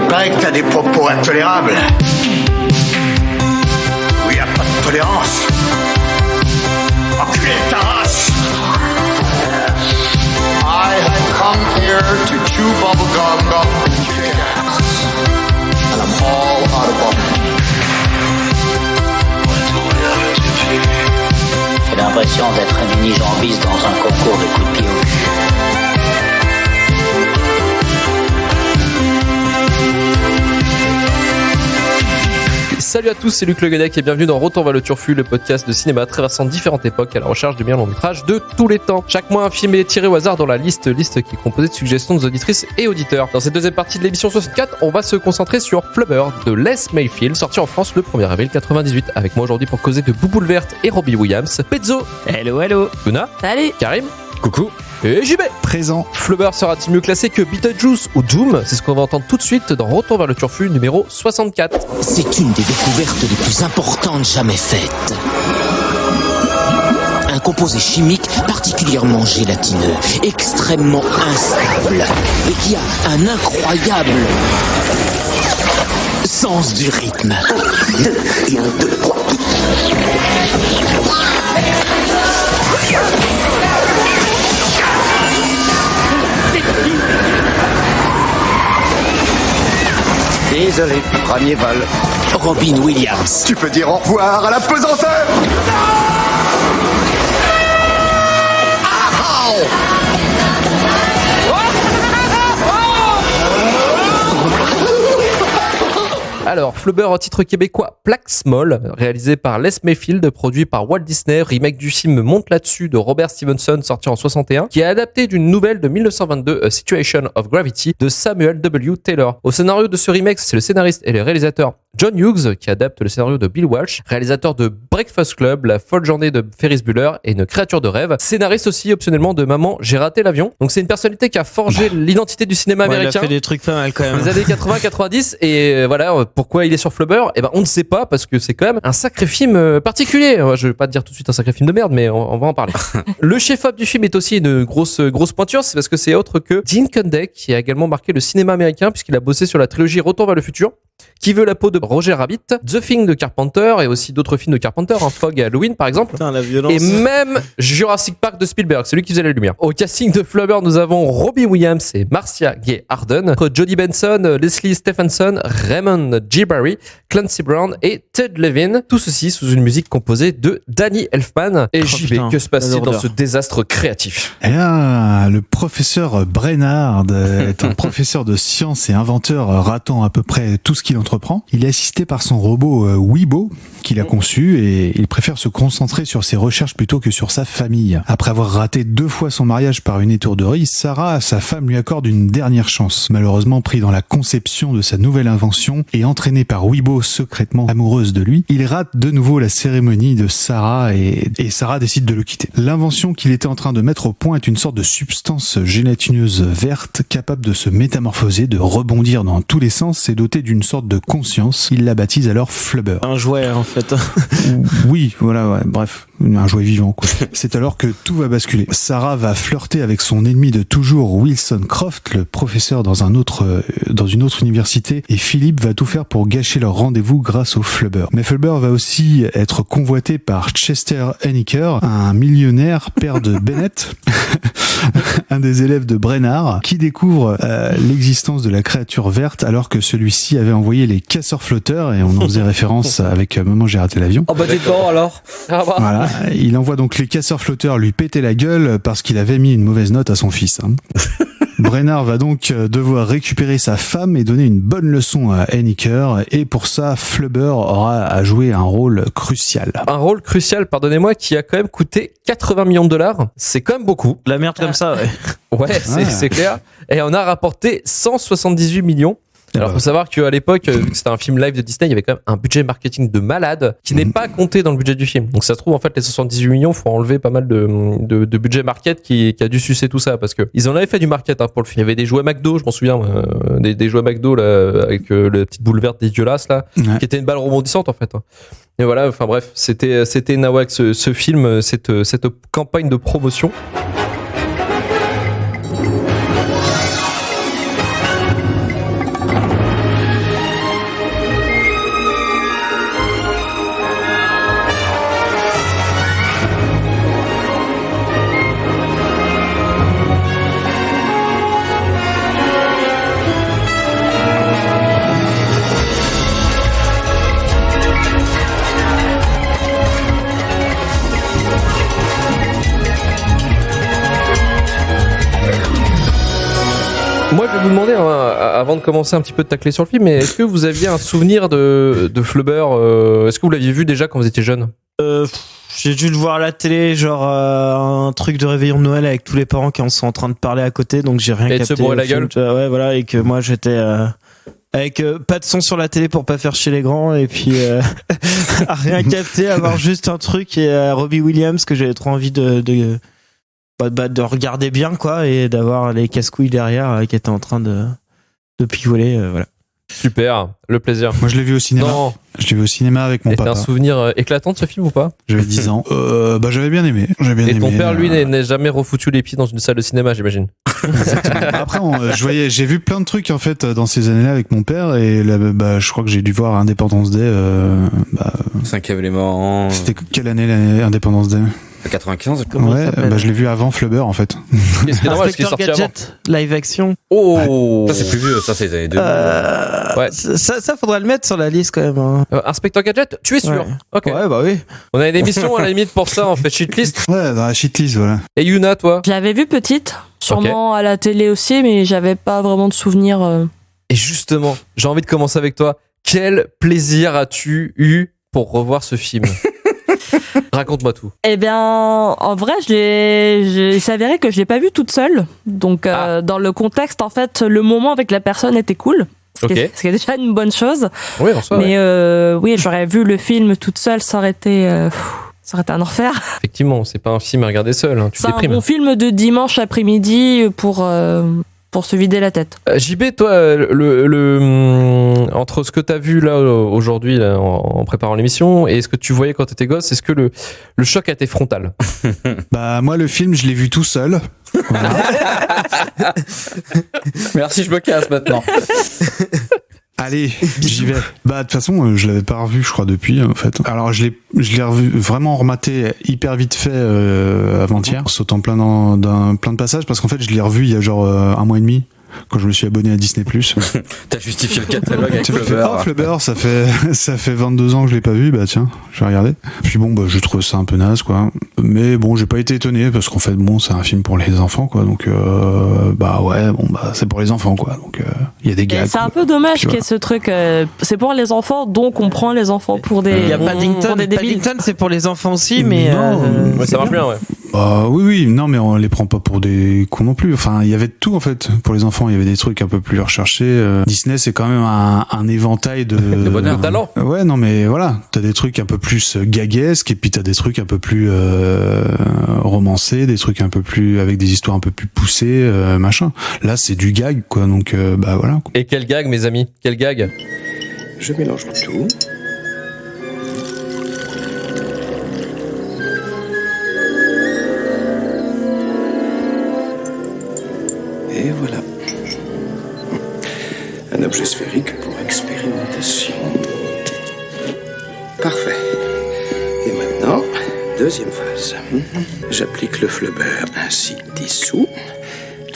paraît que t'as des propos intolérables. Où y a pas de tolérance. Enculé de ta race. I have come here to chew bubblegum and kick ass. And I'm all out of bubblegum. J'ai l'impression d'être un mini-jambiste dans un concours de coups de pied au cul. Salut à tous, c'est Luc Le Guenec et bienvenue dans Retour vers le Turfu, le podcast de cinéma traversant différentes époques à la recherche de meilleurs longs métrages de tous les temps. Chaque mois, un film est tiré au hasard dans la liste qui est composée de suggestions des auditrices et auditeurs. Dans cette deuxième partie de l'émission 64, on va se concentrer sur Flubber de Les Mayfield, sorti en France le 1er avril 98. Avec moi aujourd'hui pour causer de Bouboule Verte et Robbie Williams, Pezzo. Hello, hello. Luna. Salut. Karim. Coucou. Et JB. Présent. Flubber sera-t-il mieux classé que Beetlejuice ou Doom? C'est ce qu'on va entendre tout de suite dans Retour vers le Turfu numéro 64. C'est une des découvertes les plus importantes jamais faites. Un composé chimique particulièrement gélatineux, extrêmement instable, et qui a un incroyable sens du rythme. 1, 2, et 1, 2, 3. Désolé, premier vol. Robin Williams. Tu peux dire au revoir à la pesanteur. Alors, Flubber en titre québécois, Plaque Small, réalisé par Les Mayfield, produit par Walt Disney, remake du film Monte là-dessus de Robert Stevenson, sorti en 61, qui est adapté d'une nouvelle de 1922, A Situation of Gravity, de Samuel W. Taylor. Au scénario de ce remake, c'est le scénariste et le réalisateur John Hughes qui adapte le scénario de Bill Walsh, réalisateur de Breakfast Club, La folle journée de Ferris Bueller et Une créature de rêve, scénariste aussi optionnellement de Maman, j'ai raté l'avion. Donc c'est une personnalité qui a forgé l'identité du cinéma américain. Il a fait des trucs pas mal quand même. Les années 80-90 et voilà, pourquoi il est sur Flubber? Eh ben on ne sait pas parce que c'est quand même un sacré film particulier. Je vais pas te dire tout de suite un sacré film de merde, mais on va en parler. Le chef-op du film est aussi une grosse pointure, c'est parce que c'est autre que Dean Kundek qui a également marqué le cinéma américain puisqu'il a bossé sur la trilogie Retour vers le futur, Qui veut la peau de Roger Rabbit, The Thing de Carpenter et aussi d'autres films de Carpenter, Fog et Halloween par exemple. Putain, la violence. Et même Jurassic Park de Spielberg, celui qui faisait la lumière. Au casting de Flubber, nous avons Robbie Williams et Marcia Gay Harden, Jodie Benson, Leslie Stephenson, Raymond G. Barry, Clancy Brown et Ted Levin. Tout ceci sous une musique composée de Danny Elfman. Et JB, putain, que se passe-t-il dans ce désastre créatif? Eh bien, le professeur Brainard est un professeur de sciences et inventeur ratant à peu près tout ce qu'il entreprend. Il est assisté par son robot Weibo qu'il a conçu et il préfère se concentrer sur ses recherches plutôt que sur sa famille. Après avoir raté 2 fois son mariage par une étourderie, Sarah, sa femme, lui accorde une dernière chance. Malheureusement pris dans la conception de sa nouvelle invention et entraîné par Weibo secrètement amoureuse de lui, il rate de nouveau la cérémonie de Sarah et Sarah décide de le quitter. L'invention qu'il était en train de mettre au point est une sorte de substance gélatineuse verte capable de se métamorphoser, de rebondir dans tous les sens et dotée d'une sorte de conscience. Il la baptise alors Flubber. Un jouet en fait. Oui, voilà, ouais, bref, un jouet vivant quoi. C'est alors que tout va basculer. Sarah va flirter avec son ennemi de toujours, Wilson Croft, le professeur dans une autre université, et Philippe va tout faire pour gâcher leur rendez-vous grâce au Flubber. Mais Flubber va aussi être convoité par Chester Henniker, un millionnaire, père de Bennett, un des élèves de Brainard, qui découvre l'existence de la créature verte alors que celui-ci avait envoyé les casseurs flotteurs, et on en faisait référence avec Maman, j'ai raté l'avion. Oh bah dis donc alors. Voilà, il envoie donc les casseurs flotteurs lui péter la gueule parce qu'il avait mis une mauvaise note à son fils. Brainard va donc devoir récupérer sa femme et donner une bonne leçon à Henniker, et pour ça, Flubber aura à jouer un rôle crucial. Un rôle crucial, pardonnez-moi, qui a quand même coûté 80 millions de dollars. C'est quand même beaucoup. La merde comme ça, ouais. Ouais, c'est clair. Et on a rapporté 178 millions. Alors, faut savoir qu'à l'époque, vu que c'était un film live de Disney, il y avait quand même un budget marketing de malade qui n'est pas compté dans le budget du film. Donc, ça se trouve, en fait, les 78 millions, faut enlever pas mal de budget market qui a dû sucer tout ça parce que ils en avaient fait du market, pour le film. Il y avait des jouets McDo, je m'en souviens, des jouets McDo, là, avec la petite boule verte dégueulasse, là, qui était une balle rebondissante, en fait. Et voilà, enfin bref, c'était nawak ce film, cette campagne de promotion. je vais vous demander, avant de commencer un petit peu de tacler sur le film, mais est-ce que vous aviez un souvenir de Flubber Est-ce que vous l'aviez vu déjà quand vous étiez jeune? J'ai dû le voir à la télé, genre un truc de réveillon de Noël avec tous les parents qui en sont en train de parler à côté, donc j'ai rien Et de capté. se bourrer au la film, gueule. tu vois, ouais, voilà, et que moi j'étais avec pas de son sur la télé pour pas faire chier les grands, et puis à rien capter, avoir juste un truc et Robbie Williams que j'avais trop envie de regarder bien, quoi, et d'avoir les casse-couilles derrière qui étaient en train de picoler, voilà. Super, le plaisir. Moi, je l'ai vu au cinéma. Non, Je l'ai vu au cinéma avec mon c'était un papa. souvenir éclatant de ce film ou pas? J'avais 10 ans. Bah, j'avais bien aimé. Et ton père, lui, n'est jamais refoutu les pieds dans une salle de cinéma, j'imagine. Après, j'ai vu plein de trucs en fait dans ces années-là avec mon père et là, bah, je crois que j'ai dû voir Independence Day. Cinquième élément. C'était quelle année l'Independence Day? 95. Comment il Ouais, s'appelle bah, je l'ai vu avant Flubber en fait. Et ce qui est normal, parce qu'il est Inspecteur sorti avant. Gadget, live action. Oh Ça, c'est plus vieux. Ça, c'est les années 2000. Ouais. Ça faudrait le mettre sur la liste quand même. Hein. Inspecteur Gadget, tu es sûr? Ouais. Ok. Ouais, bah oui. On a une émission à la limite pour ça, on fait shitlist. Ouais, dans la shitlist, voilà. Et Yuna, toi? Je l'avais vu petite, sûrement à la télé aussi, mais j'avais pas vraiment de souvenirs. Et justement, j'ai envie de commencer avec toi. Quel plaisir as-tu eu pour revoir ce film? Raconte-moi tout. Eh bien, en vrai, il s'avérait que je l'ai pas vu toute seule. Donc, dans le contexte, en fait, le moment avec la personne était cool. Ce qui est déjà une bonne chose. Oui, en soi, Mais oui, j'aurais vu le film toute seule, ça aurait été un enfer. effectivement, c'est pas un film à regarder seul, hein, tu C'est un déprimes. bon film de dimanche après-midi pour se vider la tête. JB, toi, entre ce que t'as vu là aujourd'hui là, en préparant l'émission et ce que tu voyais quand t'étais gosse, est-ce que le choc a été frontal? Bah moi le film je l'ai vu tout seul. Voilà. Merci, je me casse maintenant. Allez, j'y vais. Bah de toute façon, je l'avais pas revu, je crois, depuis en fait. Alors je l'ai revu vraiment rematé hyper vite fait avant-hier, sautant plein de passages parce qu'en fait je l'ai revu il y a genre un mois et demi quand je me suis abonné à Disney+. T'as justifié le catalogue avec Tu me fais Flubber. Flubber, ça fait 22 ans que je l'ai pas vu, bah tiens, je vais regarder. Puis bon, bah je trouve ça un peu naze quoi. Mais bon, j'ai pas été étonné parce qu'en fait bon, c'est un film pour les enfants quoi. Donc bah ouais, bon bah c'est pour les enfants quoi. Donc il y a des gags. C'est un peu dommage Puis qu'il y ait ce truc. C'est pour les enfants, donc on prend les enfants pour des. Il y a pour Paddington. des débiles. Paddington, c'est pour les enfants aussi, mais Non, Ouais, ça marche bien, ouais. Bah oui, non, mais on les prend pas pour des cons non plus. Enfin, il y avait de tout en fait pour les enfants. Il y avait des trucs un peu plus recherchés. Disney, c'est quand même un éventail de bonheur. De talent. Ouais, non, mais voilà, t'as des trucs un peu plus gaguesques et puis t'as des trucs un peu plus romancés, des trucs un peu plus avec des histoires un peu plus poussées, machin. Là, c'est du gag, quoi. Donc, bah voilà. Et quel gag, mes amis? Quel gag? Je mélange le tout. Et voilà. Un objet sphérique pour expérimentation. Parfait. Et maintenant, deuxième phase. J'applique le Flubber ainsi dissous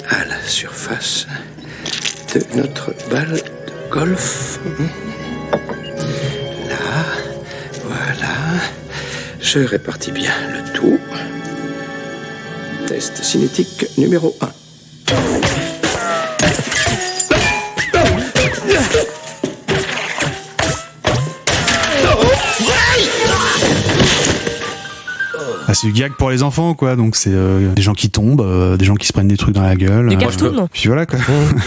à la surface de notre balle de golf. Là, voilà. Je répartis bien le tout. Test cinétique numéro 1. Ah, c'est du gag pour les enfants, quoi. Donc, c'est des gens qui tombent, des gens qui se prennent des trucs dans la gueule. Des cartoons. Puis voilà, quoi.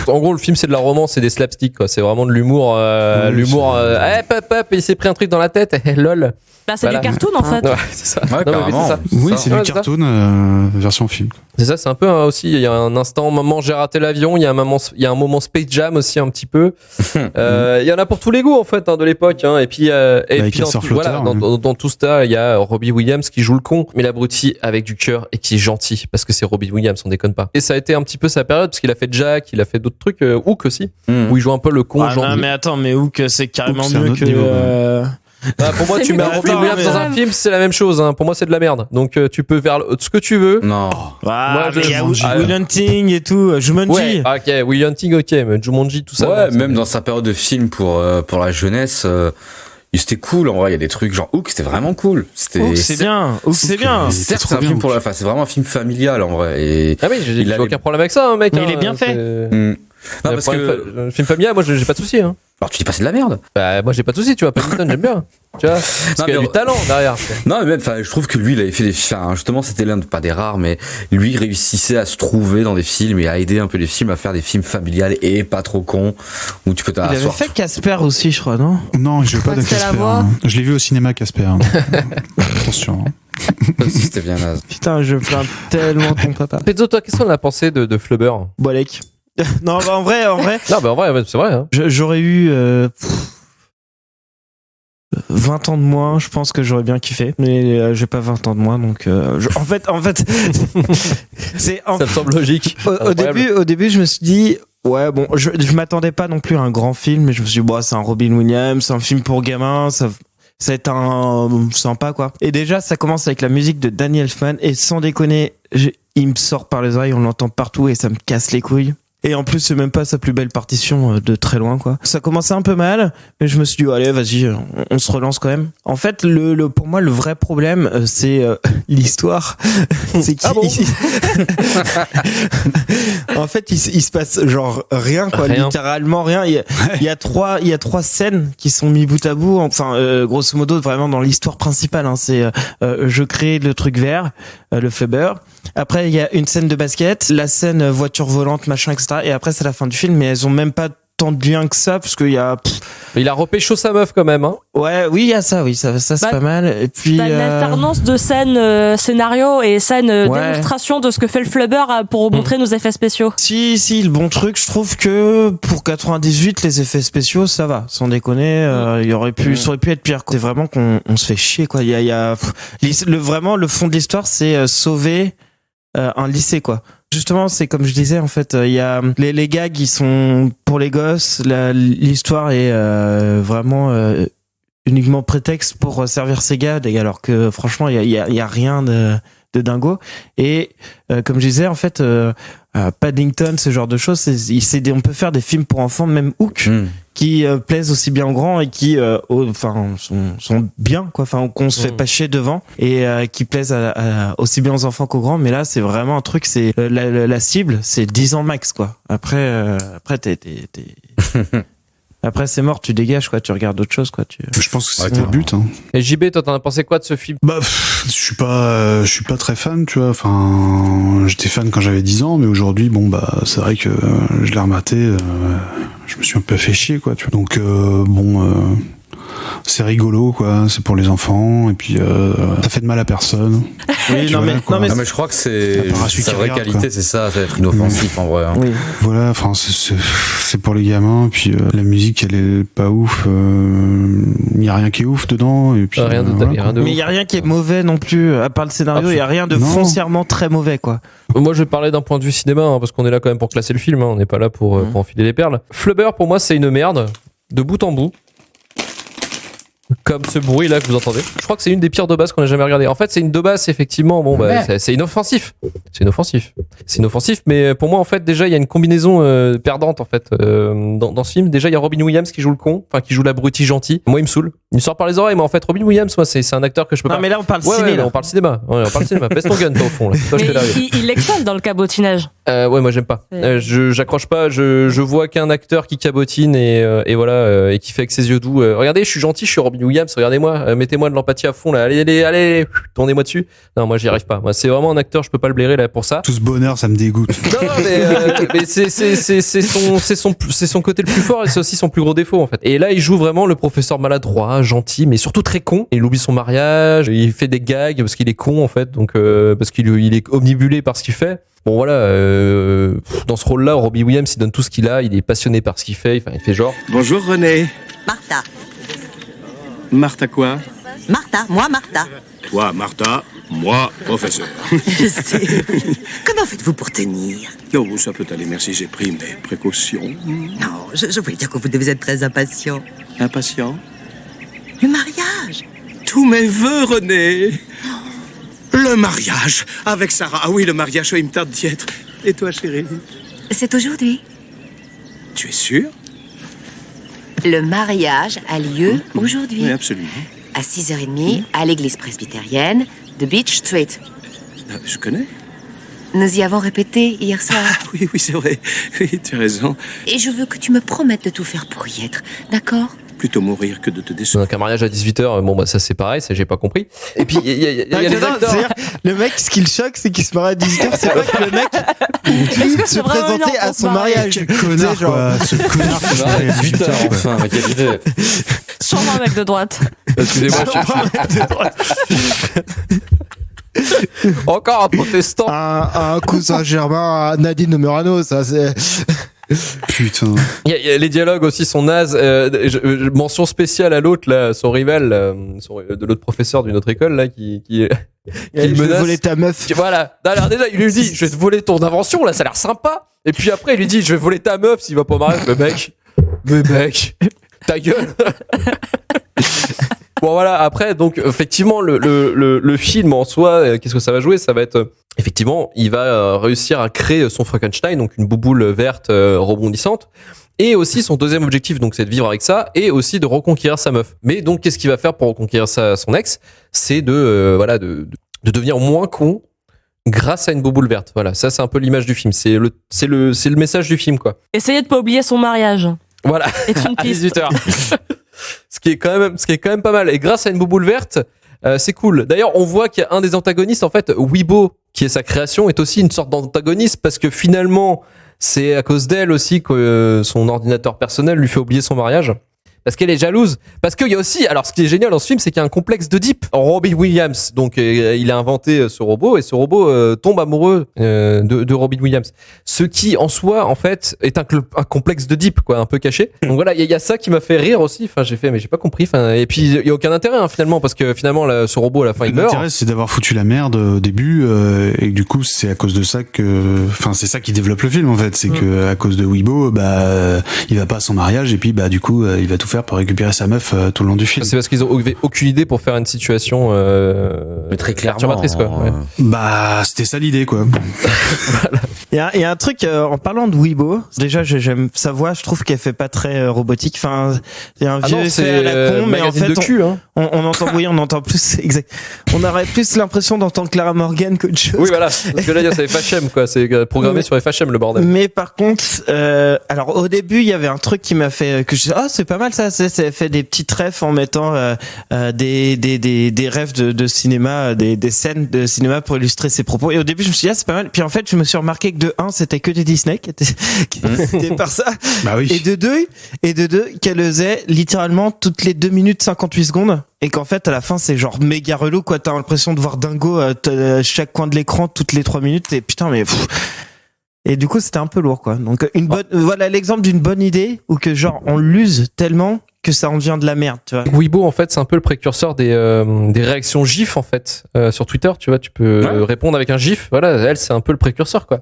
En gros, le film, c'est de la romance et des slapsticks, quoi. C'est vraiment de l'humour. L'humour. Hop, il s'est pris un truc dans la tête. Lol. Bah, c'est Voilà. du cartoon en fait. Ouais, c'est ça. Ouais, Non, mais carrément. c'est ça. Oui, Ça. c'est Ouais, du c'est cartoon version film. C'est ça, c'est un peu aussi. Il y a un instant, maman, j'ai raté l'avion. Il y a un moment Space Jam aussi, un petit peu. Il y en a pour tous les goûts, en fait, de l'époque. Hein. Et puis, Avec dans, un tout, voilà, surflotteur, dans tout ça, il y a Robbie Williams qui joue le con, mais l'abruti avec du cœur et qui est gentil parce que c'est Robbie Williams, on déconne pas. Et ça a été un petit peu sa période parce qu'il a fait Jack, il a fait d'autres trucs, Hook aussi, où il joue un peu le con. Ah, genre, non, mais attends, mais Hook, c'est carrément Hook, c'est un mieux autre que. niveau, Ah, pour moi, tu mets Mais Robbie attends, Williams mais- dans un film, c'est la même chose. Hein. Pour moi, c'est de la merde. Donc, tu peux faire ce que tu veux. Non. Ah, Moi, mais il y a Jumanji. Will Hunting et tout, Jumanji. Ouais, ok, Will Hunting, ok, mais Jumanji, tout ça. Ouais, non, même dans sa période de film pour la jeunesse, c'était cool. En vrai, il y a des trucs genre Hook, c'était vraiment cool. C'était. Hook, c'est bien. Hook, c'est bien. Certes, trop c'est un bien, film pour Hook. c'est vraiment un film familial en vrai. Et Ah oui, j'ai Il a aucun problème avec ça, hein, mec. Mais hein, il est bien fait. c'est- Non, parce que... Le film familial, moi, j'ai pas de souci. Hein. Alors, tu dis pas c'est de la merde. Bah, moi, j'ai pas de souci, tu vois. Paddington, j'aime bien. Tu vois, parce qu'il y a du talent derrière. Non, mais même, enfin, je trouve que lui, il avait fait des films. Justement, c'était l'un de pas des rares, mais lui, il réussissait à se trouver dans des films et à aider un peu les films à faire des films familiales et pas trop cons où tu peux Il avait fait Casper aussi, je crois, non? Non, je veux pas de que c'est la Casper. voix. Hein. Je l'ai vu au cinéma, Casper. Attention. C'était bien naze. Putain, je plains tellement ton papa. Pezzo, toi, qu'est-ce qu'on a pensé de Flubber? Bolek. Non, bah, en vrai. Non, bah en vrai, c'est vrai. Hein. J'aurais eu 20 ans de moins, je pense que j'aurais bien kiffé. Mais j'ai pas 20 ans de moins, donc en fait, c'est Ça me semble logique. au début, je me suis dit. Ouais, bon, je m'attendais pas non plus à un grand film, mais je me suis dit, bon, c'est un Robin Williams, c'est un film pour gamins, ça va être un sympa, quoi. Et déjà, ça commence avec la musique de Danny Elfman, et sans déconner, il me sort par les oreilles, on l'entend partout, et ça me casse les couilles. Et en plus, c'est même pas sa plus belle partition de très loin, quoi. Ça commençait un peu mal, mais je me suis dit, allez, vas-y, on se relance quand même. En fait, pour moi, le vrai problème, c'est l'histoire. C'est qu'il... Ah bon En fait, il se passe genre rien, quoi. Rien. Littéralement rien. Il y a trois scènes qui sont mis bout à bout. Enfin, grosso modo, vraiment dans l'histoire principale, hein. C'est, je crée le truc vert, le Flubber. Après, il y a une scène de basket, la scène voiture volante, machin, etc. Et après, c'est la fin du film, mais elles ont même pas tant de lien que ça, parce qu'il y a... Il a repêché sa meuf quand même. Hein. Ouais, oui, il y a ça, oui, ça c'est Bah, pas mal. Et puis... T'as une alternance de scènes scénario et scènes démonstration de ce que fait le Flubber pour montrer nos effets spéciaux. Si, le bon truc, je trouve que pour 98, les effets spéciaux, ça va. Sans déconner, ça aurait pu être pire. C'est vraiment qu'on se fait chier, quoi. Vraiment, le fond de l'histoire, c'est sauver un lycée, quoi. Justement, c'est comme je disais, en fait, il y a les gags, ils sont pour les gosses. L'histoire est vraiment uniquement prétexte pour servir ces gags, alors que franchement, il y a rien de dingo. Et comme je disais, en fait, Paddington, ce genre de choses, on peut faire des films pour enfants, même Hook, qui plaisent aussi bien aux grands et qui sont bien, quoi. Enfin, qu'on se fait pas chier devant et qui plaisent aussi bien aux enfants qu'aux grands. Mais là, c'est vraiment un truc, c'est la cible, c'est 10 ans max, quoi. Après après, c'est mort, tu dégages, quoi, tu regardes autre chose, quoi. Je pense que c'était le but. Hein. Et JB, toi, t'en as pensé quoi de ce film? Bah, je suis pas très fan, tu vois. Enfin, j'étais fan quand j'avais 10 ans, mais aujourd'hui, bon, bah, c'est vrai que je l'ai rematé, je me suis un peu fait chier, quoi, tu vois. Donc, c'est rigolo, quoi. C'est pour les enfants, et puis ça fait de mal à personne. Oui, non, mais je crois que c'est sa vraie regarde, qualité, quoi. c'est ça être inoffensif en vrai. Hein. oui. Voilà, enfin, c'est pour les gamins, puis la musique, elle est pas ouf. Il y a rien qui est ouf dedans, et puis Rien de voilà, rien quoi. de Mais il y a rien qui est mauvais non plus, à part le scénario, il y a rien de Non. foncièrement très mauvais, quoi. Moi, je vais parler d'un point de vue cinéma, hein, parce qu'on est là quand même pour classer le film. Hein, on n'est pas là pour enfiler les perles. Flubber, pour moi, c'est une merde, de bout en bout. Comme ce bruit là que vous entendez. Je crois que c'est une des pires de base qu'on ait jamais regardé. En fait, c'est une de base, effectivement. Bon, bah, c'est inoffensif. C'est inoffensif, mais pour moi, en fait, déjà, il y a une combinaison perdante, en fait, dans ce film. Déjà, il y a Robin Williams qui joue le con, enfin, qui joue l'abruti gentil. Moi, il me saule. Il me sort par les oreilles, mais en fait, Robin Williams, moi, c'est un acteur que je peux pas. Non, mais là, on parle Ouais, ciné. ouais, là. on parle cinéma. Ouais, on parle cinéma. Baisse ton gun, toi, au fond, là. Toi, je Mais te l'arrive. il excelle dans le cabotinage. Ouais, moi j'aime pas. J'accroche pas. Je vois qu'un acteur qui cabotine et voilà et qui fait avec ses yeux doux. Regardez, je suis gentil, je suis Robin Williams. Regardez-moi, mettez-moi de l'empathie à fond là. Allez, tournez-moi dessus. Non, moi j'y arrive pas. Moi c'est vraiment un acteur, je peux pas le blairer là pour ça. Tout ce bonheur, ça me dégoûte. Non, mais c'est son côté le plus fort et c'est aussi son plus gros défaut en fait. Et là, il joue vraiment le professeur maladroit, gentil, mais surtout très con. Il oublie son mariage, il fait des gags parce qu'il est con en fait, donc parce qu'il est omnibulé par ce qu'il fait. Bon voilà, dans ce rôle-là, Robbie Williams, il donne tout ce qu'il a, il est passionné par ce qu'il fait, enfin il fait genre. Bonjour René. Martha. Martha quoi? Martha, moi Martha. Toi Martha, moi professeur. Je sais. Comment faites-vous pour tenir? Non, ça peut aller, merci, j'ai pris mes précautions. Non, je voulais dire que vous devez être très impatient. Impatient? Le mariage. Tous mes vœux, René. Le mariage avec Sarah. Ah oui, le mariage, il me tarde d'y être. Et toi, chérie? C'est aujourd'hui. Tu es sûr? Le mariage a lieu aujourd'hui. Oui, absolument. À 6h30, à l'église presbytérienne de Beach Street. Je connais. Nous y avons répété hier soir. Oui, c'est vrai. Oui, tu as raison. Et je veux que tu me promettes de tout faire pour y être, d'accord ? Plutôt mourir que de te décevoir. Donc un mariage à 18h, bon bah ça c'est pareil, ça j'ai pas compris. Et puis il y a les acteurs. C'est-à-dire, le mec, ce qui le choque, c'est qu'il se marie à 18h, c'est pas que le mec se présentait à son mariage. Quel connard, quoi. Ce connard qui se marie à 18h. Enfin, quelle idée. Sûrement un mec de droite. Excusez-moi, encore un protestant. Un cousin germain à Nadine Murano, ça c'est. Putain. Il y a les dialogues aussi sont nazes. Mention spéciale à l'autre là, son rival, de l'autre professeur d'une autre école là, qui Je le vais menace. voler ta meuf. Voilà. Alors déjà, il lui dit, je vais te voler ton invention là, ça a l'air sympa. Et puis après, il lui dit, je vais voler ta meuf s'il va pas au mariage. Mais mec, ta gueule. Bon voilà, après donc effectivement le film en soi, qu'est-ce que ça va jouer? Ça va être effectivement, il va réussir à créer son Frankenstein, donc une bouboule verte rebondissante. Et aussi son deuxième objectif, donc c'est de vivre avec ça et aussi de reconquérir sa meuf. Mais donc qu'est-ce qu'il va faire pour reconquérir son ex? C'est de devenir moins con grâce à une bouboule verte. Voilà, ça c'est un peu l'image du film, c'est le message du film quoi. Essayez de pas oublier son mariage. Voilà. C'est une À piste. 18h. Ce qui est quand même pas mal. Et grâce à une bouboule verte, c'est cool. D'ailleurs, on voit qu'il y a un des antagonistes, en fait, Weibo, qui est sa création, est aussi une sorte d'antagoniste parce que finalement, c'est à cause d'elle aussi que son ordinateur personnel lui fait oublier son mariage. Parce qu'elle est jalouse. Parce qu'il y a aussi, alors ce qui est génial dans ce film, c'est qu'il y a un complexe d'Oedipe. Robin Williams, donc il a inventé ce robot et ce robot tombe amoureux de Robin Williams. Ce qui en soi, en fait, est un complexe d'Oedipe, quoi, un peu caché. Donc voilà, il y a ça qui m'a fait rire aussi. Enfin, mais j'ai pas compris. Enfin, et puis il y a aucun intérêt hein, finalement, parce que finalement ce robot à la fin il meurt. L'intérêt c'est d'avoir foutu la merde au début et du coup c'est à cause de ça que, enfin c'est ça qui développe le film en fait, c'est que à cause de Weibo, il va pas à son mariage et puis du coup il va tout faire pour récupérer sa meuf tout le long du film. C'est parce qu'ils ont aucune idée pour faire une situation mais très clairement perturbatrice, quoi. Ouais. C'était ça l'idée quoi. Il y a un truc en parlant de Weibo. Déjà j'aime sa voix, je trouve qu'elle fait pas très robotique. Enfin, il y a un vieux effet à la con, mais en fait de cul, hein. on entend on entend plus exact. On aurait plus l'impression d'entendre Clara Morgan qu'autre chose. Oui voilà, parce que là c'est FHM quoi, c'est programmé sur FHM le bordel. Mais par contre, alors au début il y avait un truc qui m'a fait que je c'est pas mal ça, c'est fait des petites refs en mettant des refs de cinéma, des scènes de cinéma pour illustrer ses propos. Et au début je me suis dit c'est pas mal. Puis en fait je me suis remarqué que de 1 c'était que des Disney qui étaient par ça. Bah oui. Et de deux qu'elle faisait littéralement toutes les 2 minutes 58 secondes. Et qu'en fait à la fin c'est genre méga relou quoi, t'as l'impression de voir Dingo à chaque coin de l'écran toutes les 3 minutes et putain mais et du coup c'était un peu lourd quoi. Donc voilà l'exemple d'une bonne idée où que genre on l'use tellement que ça en devient de la merde, tu vois. Weibo en fait c'est un peu le précurseur des réactions GIF en fait sur Twitter, tu vois, tu peux répondre avec un GIF, voilà, elle c'est un peu le précurseur quoi.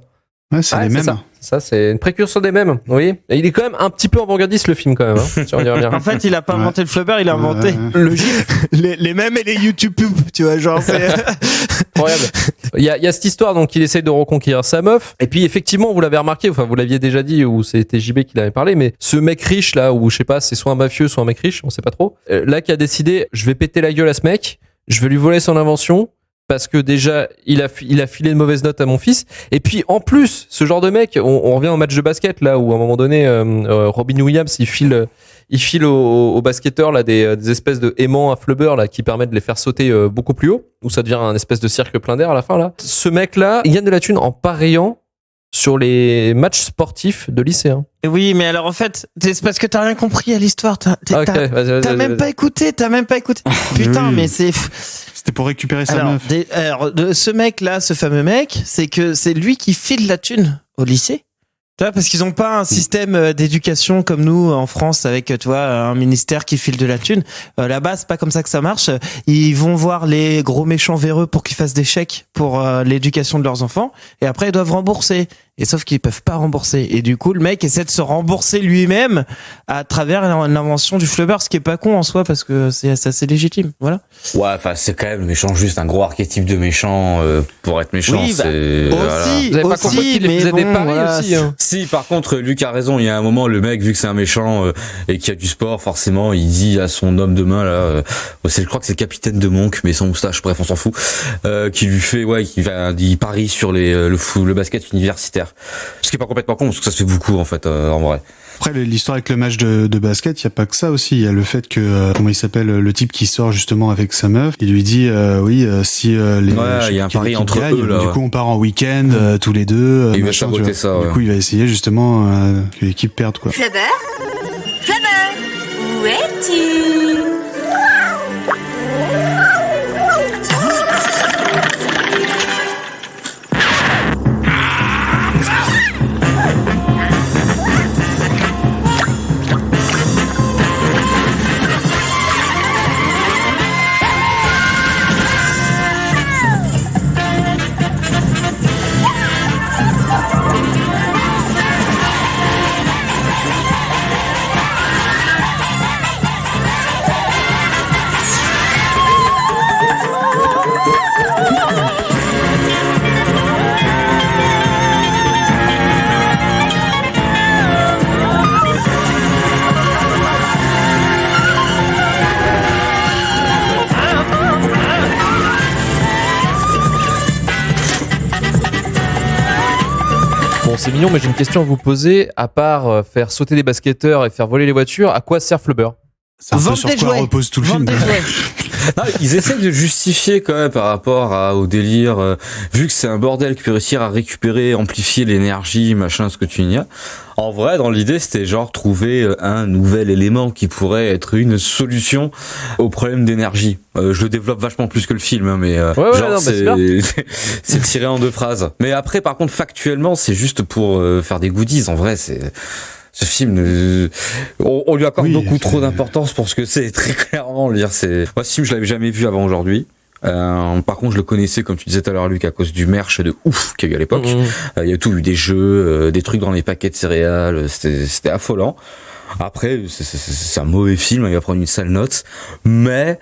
Ouais, c'est les mêmes. Ça c'est une précurseur des mêmes, vous voyez. Et il est quand même un petit peu avant-gardiste le film quand même, hein, si on y revient. En fait, il a pas inventé le Flubber, il a inventé le GIF, les mêmes et les YouTube poop, tu vois, genre c'est incroyable. Il y a cette histoire donc il essaye de reconquérir sa meuf et puis effectivement, vous l'avez remarqué, enfin vous l'aviez déjà dit ou c'était JB qui l'avait parlé, mais ce mec riche là ou je sais pas, c'est soit un mafieux soit un mec riche, on sait pas trop. Là qui a décidé, je vais péter la gueule à ce mec, je vais lui voler son invention. Parce que déjà, il a filé de mauvaises notes à mon fils. Et puis, en plus, ce genre de mec, on revient au match de basket, là, où à un moment donné, Robin Williams, il file aux basketteurs, là, des espèces de aimants à flubber, là, qui permettent de les faire sauter beaucoup plus haut, où ça devient un espèce de cirque plein d'air à la fin, là. Ce mec-là, il gagne de la thune en pariant sur les matchs sportifs de lycéens. Oui, mais alors en fait, c'est parce que t'as rien compris à l'histoire. T'as même pas écouté. Putain, mais C'était pour récupérer sa meuf. Ce mec-là, ce fameux mec, c'est que c'est lui qui file la thune au lycée. Tu vois, parce qu'ils ont pas un système d'éducation comme nous en France avec, tu vois, un ministère qui file de la thune. Là-bas, c'est pas comme ça que ça marche. Ils vont voir les gros méchants véreux pour qu'ils fassent des chèques pour l'éducation de leurs enfants et après ils doivent rembourser. Et sauf qu'ils peuvent pas rembourser. Et du coup, le mec essaie de se rembourser lui-même à travers l'invention du Flubber, ce qui est pas con en soi parce que c'est assez légitime. Voilà. Ouais, enfin, c'est quand même le méchant, juste un gros archétype de méchant pour être méchant. Oui, bah, c'est aussi, Vous avez pas compris qu'il les faisait des paris voilà, aussi, hein. Si, par contre, Luc a raison. Il y a un moment, le mec, vu que c'est un méchant et qu'il y a du sport, forcément, il dit à son homme de main là, je crois que c'est le capitaine de Monk, mais sans moustache. Bref, on s'en fout. Qui lui fait, il parie sur le basket universitaire. Ce qui est pas complètement con, parce que ça se fait beaucoup en fait, en vrai. Après, l'histoire avec le match de basket, il y a pas que ça aussi. Il y a le fait que, comment il s'appelle, le type qui sort justement avec sa meuf, il lui dit, si les... Ouais, il y a un pari entre eux, là. Du coup, on part en week-end, tous les deux. Et il va saboter ça, ouais. Du coup, il va essayer justement que l'équipe perde, quoi. Flubber, où es-tu? Bon, c'est mignon, mais j'ai une question à vous poser. À part faire sauter des basketteurs et faire voler les voitures, à quoi sert Flubber? C'est un peu sur quoi repose tout le film. Non, ils essaient de justifier quand même par rapport au délire, vu que c'est un bordel qui peut réussir à récupérer, amplifier l'énergie, machin, ce que tu n'y as. En vrai, dans l'idée, c'était genre trouver un nouvel élément qui pourrait être une solution au problème d'énergie. Je le développe vachement plus que le film, hein, mais c'est tiré en 2 phrases. Mais après, par contre, factuellement, c'est juste pour faire des goodies. En vrai, ce film, on lui accorde beaucoup trop d'importance pour ce que c'est, très clairement. Moi, ce film, je l'avais jamais vu avant aujourd'hui. Par contre, je le connaissais, comme tu disais tout à l'heure, Luc, à cause du merch de ouf qu'il y a eu à l'époque. Il y a tout eu, des jeux, des trucs dans les paquets de céréales, c'était affolant. Après, c'est un mauvais film, il va prendre une sale note, mais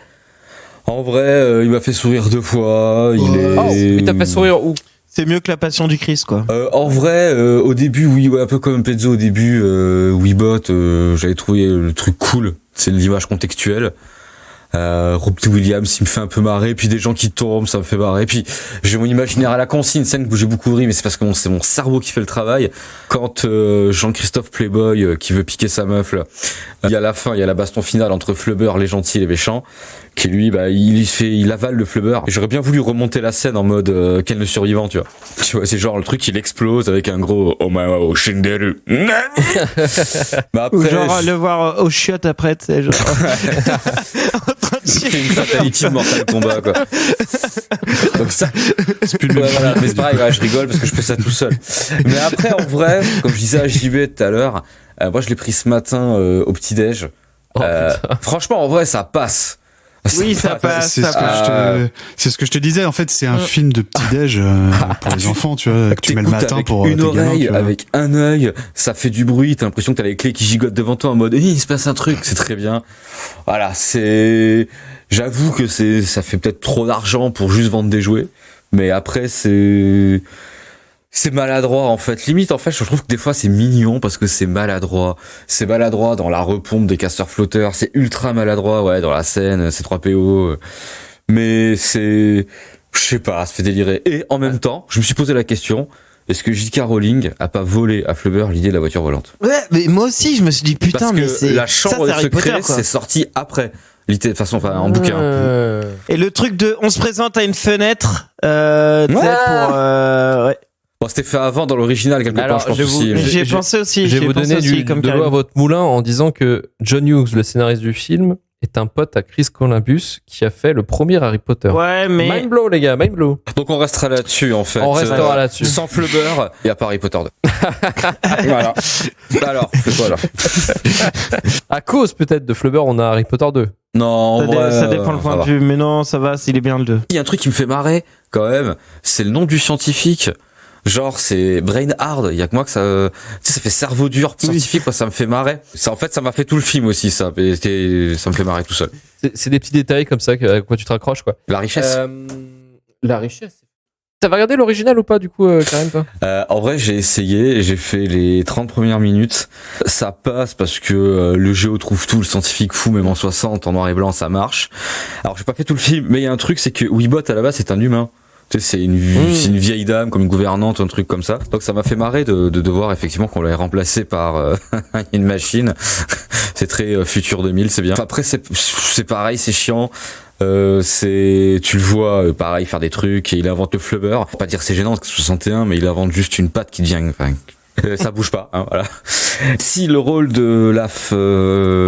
en vrai, il m'a fait sourire 2 fois. Il t'a fait sourire où? C'est mieux que La Passion du Christ, quoi. En vrai, au début, oui, ouais, un peu comme Pezzo au début, Weebot, j'avais trouvé le truc cool. C'est l'image contextuelle. Robbie Williams, il me fait un peu marrer, puis des gens qui tombent, ça me fait marrer. Puis j'ai mon imaginaire à la con, c'est une scène où j'ai beaucoup ri, mais c'est parce que c'est mon cerveau qui fait le travail. Quand Jean-Christophe Playboy qui veut piquer sa meuf là, il y a la fin, il y a la baston finale entre Flubber, les gentils et les méchants, qui lui, il avale le Flubber. Et j'aurais bien voulu remonter la scène en mode quel le survivant, tu vois. Tu vois, c'est genre le truc, il explose avec un gros oh Shinderu. Mais après, ou genre le voir au chiottes après, tu sais, genre. C'est une fatality de Mortal Kombat, quoi. Donc ça, c'est plus le même. Voilà, mais c'est pareil, je rigole parce que je fais ça tout seul. Mais après, en vrai, comme je disais à JB tout à l'heure, moi je l'ai pris ce matin au petit-déj. Franchement, en vrai, ça passe. Oui, ça passe. C'est ce que je te disais. En fait, c'est un film de petit-déj pour les enfants, tu vois, que tu mets le matin avec pour une tes oreille, gamins, avec un œil, ça fait du bruit. T'as l'impression que t'as les clés qui gigotent devant toi en mode, il se passe un truc, c'est très bien. Voilà, j'avoue que ça fait peut-être trop d'argent pour juste vendre des jouets, mais après c'est maladroit en fait. Limite en fait, je trouve que des fois c'est mignon parce que c'est maladroit. C'est maladroit dans la repompe des casteurs flotteurs, c'est ultra maladroit dans la scène, c'est 3PO. Mais je sais pas, ça fait délirer. Et en même temps, je me suis posé la question, est-ce que J.K. Rowling a pas volé à Flubber l'idée de la voiture volante? Ouais, mais moi aussi je me suis dit putain, parce mais que c'est la chambre des secrets, c'est sorti après. De façon, en bouquin. Et le truc de on se présente à une fenêtre pour Bon, c'était fait avant dans l'original quelque part, je pense aussi. J'ai pensé aussi. Je vais vous donner de l'eau à votre moulin en disant que John Hughes, le scénariste du film, est un pote à Chris Columbus qui a fait le premier Harry Potter. Ouais, mais mind blow les gars, mind blow. Donc on restera là-dessus en fait. On restera là-dessus. Sans Flubber, il y a pas Harry Potter 2. Voilà. Alors, c'est quoi là? À cause peut-être de Flubber, on a Harry Potter 2. Non, ça dépend le point de vue, mais non, ça va, s'il est bien le 2. Il y a un truc qui me fait marrer quand même, c'est le nom du scientifique. Genre, c'est brain hard. Il y a que moi que ça, tu sais, ça fait cerveau dur scientifique, quoi. Ça me fait marrer. Ça, en fait, ça m'a fait tout le film aussi, ça. Et ça me fait marrer tout seul. C'est des petits détails comme ça à quoi tu te raccroches, quoi. La richesse. La richesse. T'avais regardé l'original ou pas, du coup, Karim, toi? En vrai, j'ai essayé, j'ai fait les 30 premières minutes. Ça passe parce que le géo trouve tout, le scientifique fou, même en 60, en noir et blanc, ça marche. Alors, j'ai pas fait tout le film, mais il y a un truc, c'est que Weebot, à la base, c'est un humain. Tu sais, c'est une vieille dame, comme une gouvernante, ou un truc comme ça. Donc, ça m'a fait marrer de voir effectivement qu'on l'avait remplacé par une machine. C'est très futur 2000, c'est bien. Après, c'est pareil, c'est chiant. Tu le vois pareil faire des trucs et il invente le flubber. Faut pas dire c'est gênant parce que 61, mais il invente juste une patte qui devient, enfin, ça bouge pas, hein, voilà. Si le rôle de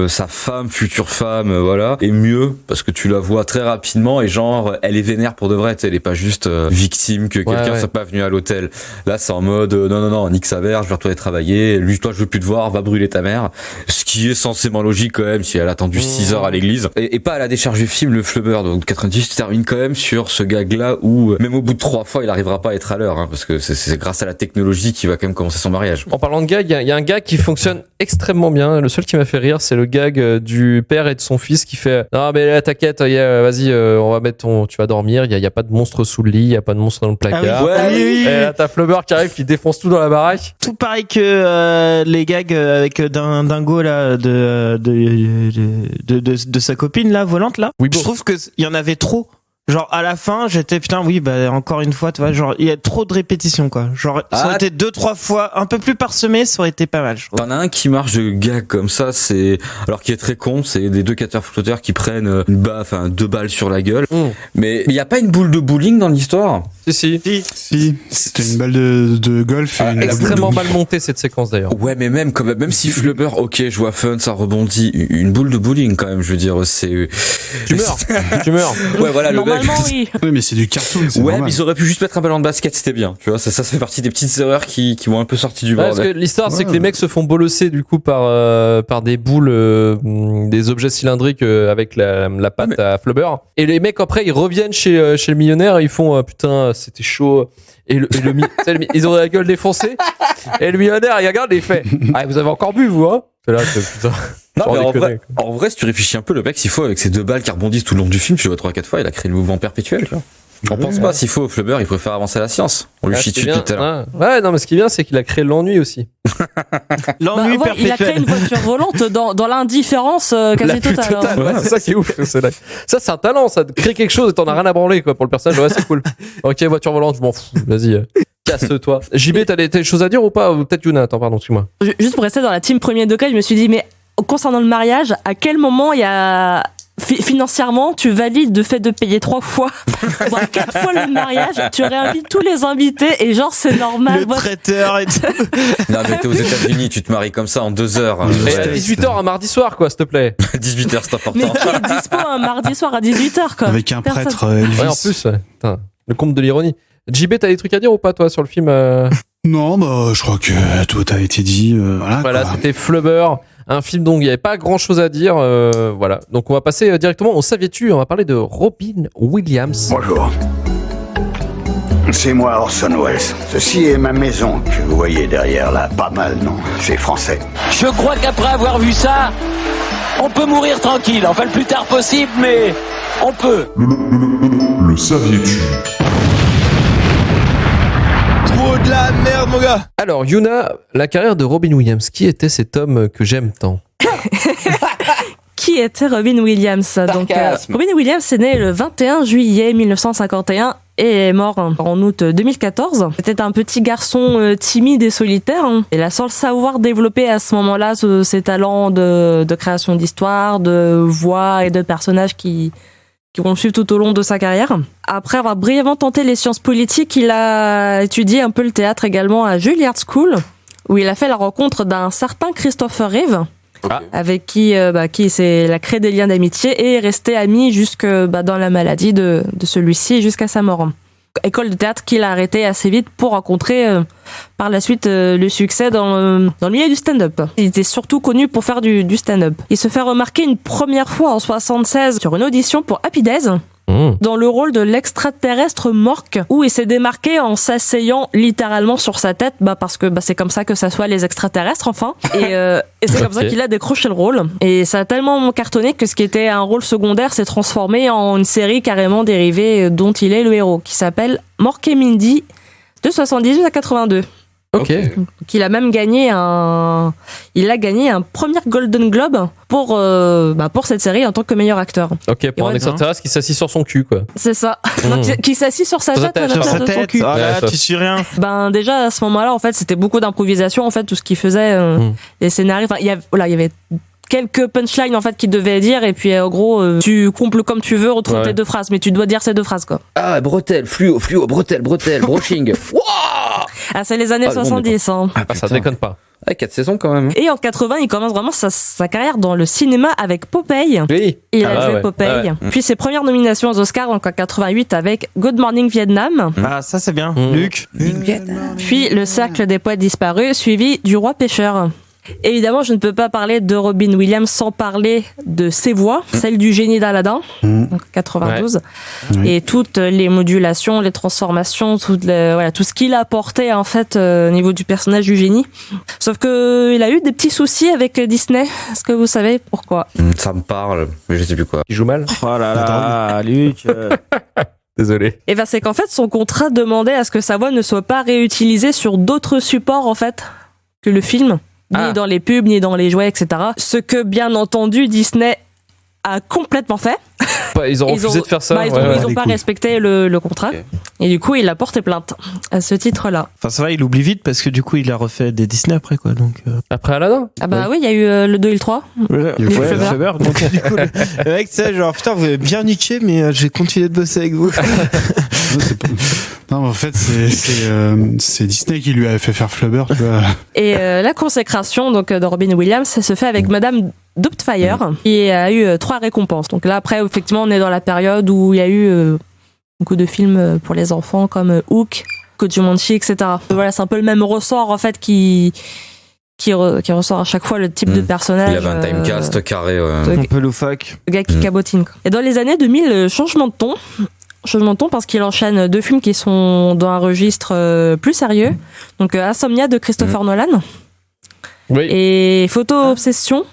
sa femme, future femme, voilà, est mieux parce que tu la vois très rapidement et genre elle est vénère pour de vrai, elle est pas juste victime que quelqu'un soit pas venu à l'hôtel. Là c'est en mode non, nique sa mère, je vais retourner travailler, lui toi je veux plus te voir, va brûler ta mère. Ce qui est censément logique quand même si elle a attendu 6 heures à l'église. Et pas à la décharge du film, le flubber donc 98 tu termines quand même sur ce gag là où même au bout de 3 fois il arrivera pas à être à l'heure, hein, parce que c'est grâce à la technologie qu'il va quand même commencer son mariage. En parlant de gag, il y a un gag qui fonctionne extrêmement bien. Le seul qui m'a fait rire, c'est le gag du père et de son fils qui fait non mais là t'inquiète, vas-y, on va mettre tu vas dormir. Il y a pas de monstre sous le lit, il y a pas de monstre dans le placard. Oui. Et là t'as Flubber qui arrive, qui défonce tout dans la baraque. Tout pareil que les gags avec Dingo là de sa copine là volante là. Oui, bon. Je trouve que il y en avait trop. Genre à la fin j'étais putain oui bah encore une fois tu vois genre il y a trop de répétitions quoi, genre ça aurait été 2-3 fois un peu plus parsemé, ça aurait été pas mal je trouve. T'en as un qui marche de gag comme ça, c'est alors qui est très con, c'est des deux flotteurs qui prennent une baffe, enfin 2 balles sur la gueule. Mais il y a pas une boule de bowling dans l'histoire? Si. C'était une balle de golf et une extrêmement boule de mal montée cette séquence d'ailleurs. Ouais mais même si Flubber, ok je vois fun, ça rebondit, une boule de bowling quand même, je veux dire c'est tu meurs. Ouais voilà le mec. Oui. Oui, mais c'est du cartoon, c'est ouais, normal. mais ils auraient pu juste mettre un ballon de basket, c'était bien. Tu vois, ça fait partie des petites erreurs qui m'ont un peu sorti du bordel. Parce que l'histoire, c'est que les mecs se font bolosser du coup par des boules, des objets cylindriques avec la patte à Flubber. Et les mecs après, ils reviennent chez le millionnaire, et ils font putain, c'était chaud. Et ils ont la gueule défoncée. Et le millionnaire, il regarde et il fait vous avez encore bu vous, hein? Là, putain. Non, mais en vrai, si tu réfléchis un peu, le mec, s'il faut, avec ses 2 balles qui rebondissent tout le long du film, tu le vois 3-4 fois, il a créé le mouvement perpétuel, tu vois. On pense pas, s'il faut, au Flubber, il faut faire avancer la science. On lui chie dessus depuis tout à l'heure. Ouais, non, mais ce qui est bien, c'est qu'il a créé l'ennui aussi. L'ennui perpétuel. Il a créé une voiture volante dans l'indifférence quasi totale. Ouais, c'est ça qui est ouf. Ça, c'est un talent, ça, de créer quelque chose et t'en as rien à branler, quoi, pour le personnage. Ouais, c'est cool. Ok, voiture volante, je m'en fous. Vas-y. Casse-toi. JB, t'as des choses à dire ou pas? Ou peut-être Yuna, attends, pardon, excuse-moi. Juste pour rester dans la team premier degré, je me suis dit, mais concernant le mariage, à quel moment il y a financièrement tu valides le fait de payer 3 fois voire 4 fois le mariage, tu réinvites tous les invités et genre c'est normal. Le traiteur et tout. Non mais t'es aux États-Unis, tu te maries comme ça en 2 heures. 18h un mardi soir quoi, s'il te plaît. 18h c'est important. Mais qui est dispo un mardi soir à 18h quoi. Avec un prêtre Elvis. Ouais, en plus, putain, le comte de l'ironie. JB, t'as des trucs à dire ou pas toi sur le film? Non, bah je crois que tout a été dit. Voilà, c'était Flubber, un film dont il n'y avait pas grand chose à dire. Voilà, donc on va passer directement au Saviez-tu? On va parler de Robin Williams. Bonjour. C'est moi Orson Welles. Ceci est ma maison que vous voyez derrière là. Pas mal, non? C'est français. Je crois qu'après avoir vu ça, on peut mourir tranquille. Enfin, le plus tard possible, mais on peut. Le saviez-tu? Trop de la merde, mon gars. Alors, Yuna, la carrière de Robin Williams, qui était cet homme que j'aime tant? Qui était Robin Williams? Donc, Robin Williams est né le 21 juillet 1951 et est mort en août 2014. C'était un petit garçon timide et solitaire. Et là, sans le savoir développer à ce moment-là ses talents de création d'histoire, de voix et de personnages qui vont le suivre tout au long de sa carrière. Après avoir brièvement tenté les sciences politiques, il a étudié un peu le théâtre également à Juilliard School, où il a fait la rencontre d'un certain Christopher Reeve, avec qui il a créé des liens d'amitié et est resté ami jusque dans la maladie de celui-ci jusqu'à sa mort. École de théâtre qu'il a arrêté assez vite pour rencontrer par la suite le succès dans le milieu du stand-up. Il était surtout connu pour faire du stand-up. Il se fait remarquer une première fois en 1976 sur une audition pour Happy Days, dans le rôle de l'extraterrestre Mork, où il s'est démarqué en s'asseyant littéralement sur sa tête, parce que c'est comme ça que s'assoient les extraterrestres, enfin. Et c'est comme ça qu'il a décroché le rôle. Et ça a tellement cartonné que ce qui était un rôle secondaire s'est transformé en une série carrément dérivée dont il est le héros, qui s'appelle Mork et Mindy, de 78 à 82. Ok. Donc, il a même gagné un premier Golden Globe pour cette série en tant que meilleur acteur. Ok, pour un extraterrestre qui s'assit sur son cul, quoi. C'est ça. Non, qui s'assit sur sa tête, sur sa de son tête. cul. Ah là, tu suis rien. Déjà à ce moment-là, en fait, c'était beaucoup d'improvisation, en fait, tout ce qu'il faisait, les scénarios. Enfin, il y avait quelques punchlines en fait qu'il devait dire, et puis en gros tu combles comme tu veux, retrouve tes deux phrases, mais tu dois dire ces deux phrases, quoi. Ah, bretelle, fluo, bretelle, brushing. Ah, c'est les années 70. Ça déconne pas. 4 saisons quand même. Et en 80, il commence vraiment sa carrière dans le cinéma avec Popeye. Oui. Il a joué Popeye. Puis ses premières nominations aux Oscars, donc en 88 avec Good Morning Vietnam. Ah, ça c'est bien. Luc. Puis Le Cercle des Poètes Disparus, suivi du Roi Pêcheur. Évidemment, je ne peux pas parler de Robin Williams sans parler de ses voix, celle du génie d'Aladin, donc 92, et toutes les modulations, les transformations, tout ce qu'il a apporté en fait au niveau du personnage du génie. Sauf que il a eu des petits soucis avec Disney. Est-ce que vous savez pourquoi? Ça me parle, mais je sais plus quoi. Il joue mal. Oh là là, Luc. Désolé. Et c'est qu'en fait son contrat demandait à ce que sa voix ne soit pas réutilisée sur d'autres supports en fait que le film. Ni dans les pubs, ni dans les jouets, etc. Ce que, bien entendu, Disney a complètement fait. Ils ont refusé de faire ça. Ils n'ont pas respecté le contrat. Okay. Et du coup, il a porté plainte à ce titre-là. Enfin, ça va, il oublie vite parce que du coup, il a refait des Disney après, quoi. Donc, Après Aladdin? Ah bah oui, il y a eu le 2 et le 3. Le Flubber. Donc, du coup, le mec, c'est genre, putain, vous avez bien niqué, mais j'ai continué de bosser avec vous. Non, en fait, c'est Disney qui lui a fait faire Flubber, tu vois. Et la consécration donc de Robin Williams, ça se fait avec Madame Doubtfire, qui a eu 3 récompenses. Donc là, après, effectivement, on est dans la période où il y a eu beaucoup de films pour les enfants comme Hook, Jumanji, etc. Voilà, c'est un peu le même ressort en fait qui ressort à chaque fois, le type de personnage. Il avait un timecast carré. Un peu loufoque. Le gars qui cabotine, quoi. Et dans les années 2000, changement de ton parce qu'il enchaîne 2 films qui sont dans un registre plus sérieux. Donc Insomnia de Christopher Nolan. Oui. Et Photo Obsession.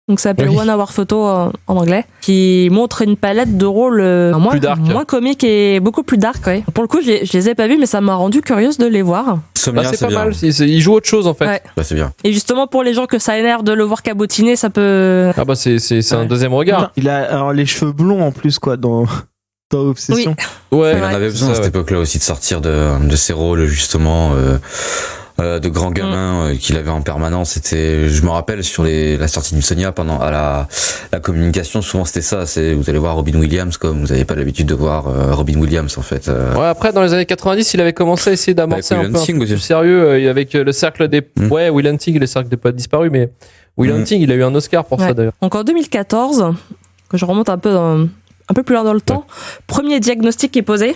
Donc ça s'appelle One Hour Photo en anglais, qui montre une palette de rôles moins comiques et beaucoup plus dark. Ouais. Pour le coup, je les ai pas vus, mais ça m'a rendu curieuse de les voir. C'est pas mal. Il joue autre chose en fait. Ouais. Bah, c'est bien. Et justement pour les gens que ça énerve de le voir cabotiner, ça peut. Ah bah c'est un deuxième regard. Non, il a alors les cheveux blonds en plus quoi dans Obsession. Oui. Ouais. Il en avait besoin à cette époque-là aussi de sortir de ses rôles justement. De grands gamins qu'il avait en permanence. C'était, je me rappelle sur la sortie d'Insomnia pendant la communication, souvent c'était ça. Vous allez voir Robin Williams comme vous n'avez pas l'habitude de voir Robin Williams en fait. Ouais, après dans les années 90, il avait commencé à essayer d'amorcer un peu plus sérieux avec le cercle des Will Hunting, le cercle des poètes disparus, mais Will Hunting, il a eu un Oscar pour ça d'ailleurs. Donc en 2014, que je remonte un peu plus loin dans le temps, premier diagnostic qui est posé.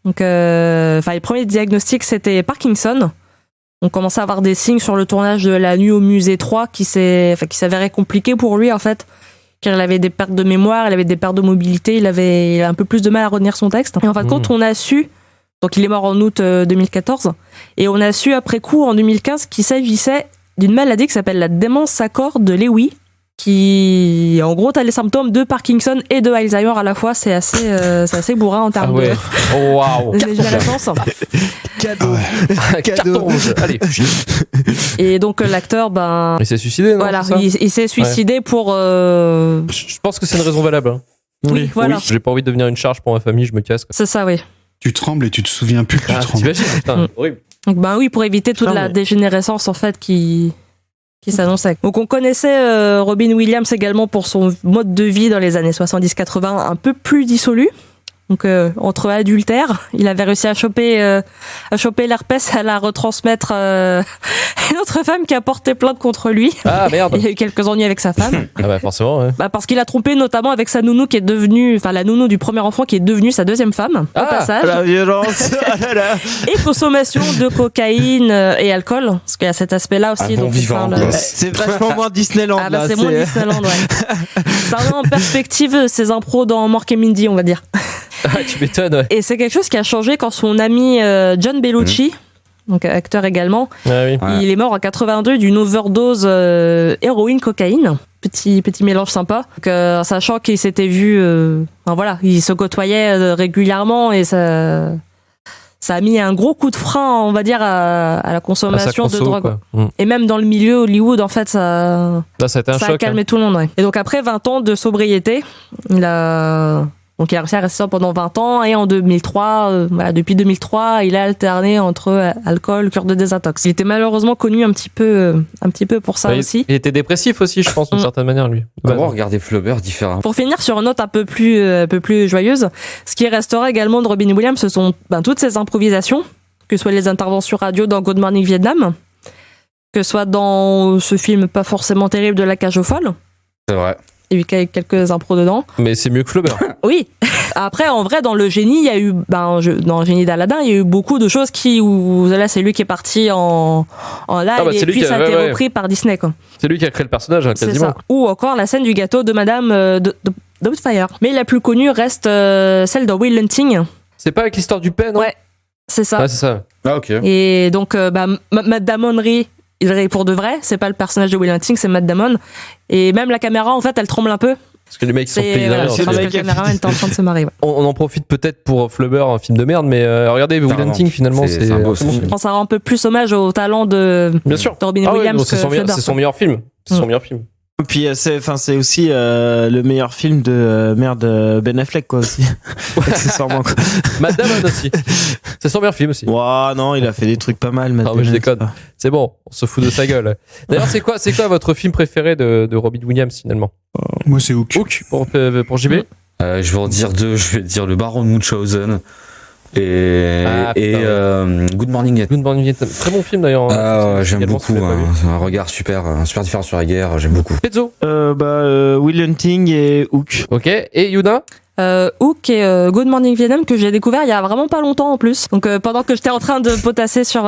Donc le premier diagnostic c'était Parkinson. On commençait à avoir des signes sur le tournage de La Nuit au Musée 3 qui s'avérait compliqué pour lui en fait. Car il avait des pertes de mémoire, il avait des pertes de mobilité, il avait un peu plus de mal à retenir son texte. Et en fin de compte, on a su, donc il est mort en août 2014, et on a su après coup en 2015 qu'il s'agissait d'une maladie qui s'appelle la démence accord de Lewy, qui en gros t'as les symptômes de Parkinson et de Alzheimer à la fois. C'est assez bourrin en termes de dégénérescence. Cadeau. Allez. Et donc l'acteur il s'est suicidé, non? Voilà, il s'est suicidé pour je pense que c'est une raison valable, hein. Oui, voilà. J'ai pas envie de devenir une charge pour ma famille, je me casse, quoi. C'est ça, oui. Tu trembles et tu te souviens plus que tu trembles. T'imagines, putain, horrible. Donc oui, pour éviter toute la dégénérescence en fait qui s'annonçait. Donc on connaissait Robin Williams également pour son mode de vie dans les années 70-80 un peu plus dissolu. Donc entre adultère, il avait réussi à choper l'herpès, à la retransmettre à une autre femme qui a porté plainte contre lui. Ah merde. Il y a eu quelques ennuis avec sa femme. Ah bah forcément, ouais. Parce qu'il a trompé notamment avec sa nounou qui est devenue, enfin la nounou du premier enfant qui est devenue sa deuxième femme. Au passage. La violence. Et consommation de cocaïne et alcool, parce qu'il y a cet aspect-là aussi. Bon vivant. C'est vachement moins Disneyland là. C'est moins Disneyland, ouais. Ça remet en perspective ses impros dans Mork et Mindy, on va dire. Ah, tu m'étonnes, ouais. Et c'est quelque chose qui a changé quand son ami John Bellucci, donc acteur également, il est mort en 82 d'une overdose héroïne-cocaïne. Petit mélange sympa. Donc, sachant qu'il s'était vu, il se côtoyait régulièrement et ça a mis un gros coup de frein, on va dire, à la consommation de drogue. Et même dans le milieu Hollywood, en fait, ça a calmé tout le monde. Ouais. Et donc après 20 ans de sobriété, il a réussi à rester pendant 20 ans et en 2003, depuis 2003, il a alterné entre alcool, cure de désintox. Il était malheureusement connu un petit peu pour ça aussi. Il était dépressif aussi, je pense, d'une certaine manière, lui. Vraiment regarder Flaubert différemment. Pour finir sur une note un peu plus joyeuse, ce qui restera également de Robin Williams, ce sont toutes ses improvisations, que ce soit les interventions radio dans Good Morning Vietnam, que ce soit dans ce film pas forcément terrible de La Cage aux folles. C'est vrai. Il y a eu quelques impros dedans. Mais c'est mieux que Flaubert. Oui. Après, en vrai, dans le génie, il y a eu, dans le génie d'Aladin, il y a eu beaucoup de choses où là, c'est lui qui est parti en live et puis ça a été repris par Disney, quoi. C'est lui qui a créé le personnage, quasiment. C'est ça. Ou encore la scène du gâteau de Madame Doubtfire. Mais la plus connue reste celle de Will Hunting. C'est pas avec l'histoire du pain, non? Ouais. C'est ça. Ouais, c'est ça. Ah, ok. Et donc, Matt Damon rit. Il rit pour de vrai. C'est pas le personnage de Will Hunting, c'est Matt Damon. Et même la caméra, en fait, elle tremble un peu. Parce que les mecs sont payés parce que le caméraman est en train de se marrer. Ouais. On en profite peut-être pour Flaubert, un film de merde, mais regardez, Will Hunting, finalement, c'est un beau film. Je pense que ça rend un peu plus hommage au talent de Robin Williams. C'est son meilleur film. C'est son meilleur film. Et puis c'est aussi le meilleur film de Ben Affleck, quoi, aussi. Accessoirement, quoi. Matt Damon aussi. C'est son meilleur film aussi. Ouah, non, il a fait des trucs pas mal. Ah mais je déconne. C'est bon, on se fout de sa gueule. D'ailleurs, c'est quoi votre film préféré de Robin Williams, finalement? Moi, c'est Hook. Hook pour JB. Je vais en dire deux. Je vais dire Le Baron de Munchausen et Good Morning Vietnam. Good Morning Vietnam. Très bon film d'ailleurs. J'aime beaucoup. Un regard super différent sur la guerre. J'aime beaucoup. Pezzo. Will Hunting et Hook. Ok. Et Yuna? Hook et Good Morning Vietnam que j'ai découvert il y a vraiment pas longtemps en plus. Donc pendant que j'étais en train de potasser sur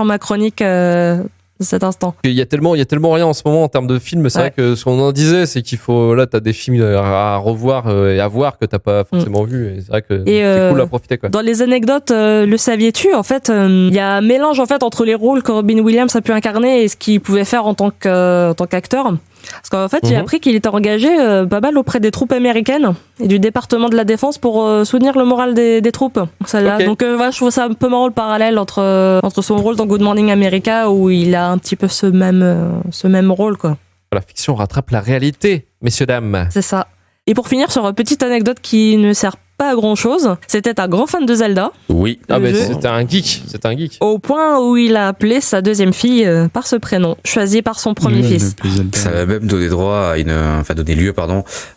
ma chronique de cet instant. Il y a tellement rien en ce moment en termes de films. C'est vrai que ce qu'on en disait, c'est qu'il faut t'as des films à revoir et à voir que t'as pas forcément vu. Et c'est vrai que c'est cool à profiter, quoi. Dans les anecdotes, le saviez-tu, en fait, il y a un mélange en fait entre les rôles que Robin Williams a pu incarner et ce qu'il pouvait faire en tant qu'acteur. Parce qu'en fait, j'ai appris qu'il était engagé pas mal auprès des troupes américaines et du département de la défense pour soutenir le moral des troupes. Donc je trouve ça un peu marrant le parallèle entre son rôle dans Good Morning America où il a un petit peu ce même rôle, quoi. La fiction rattrape la réalité, messieurs, dames. C'est ça. Et pour finir sur une petite anecdote qui ne sert pas à grand chose, c'était un grand fan de Zelda. Oui. C'était un geek. Au point où il a appelé sa deuxième fille par ce prénom, choisi par son premier fils. Ça va même donner droit à donner lieu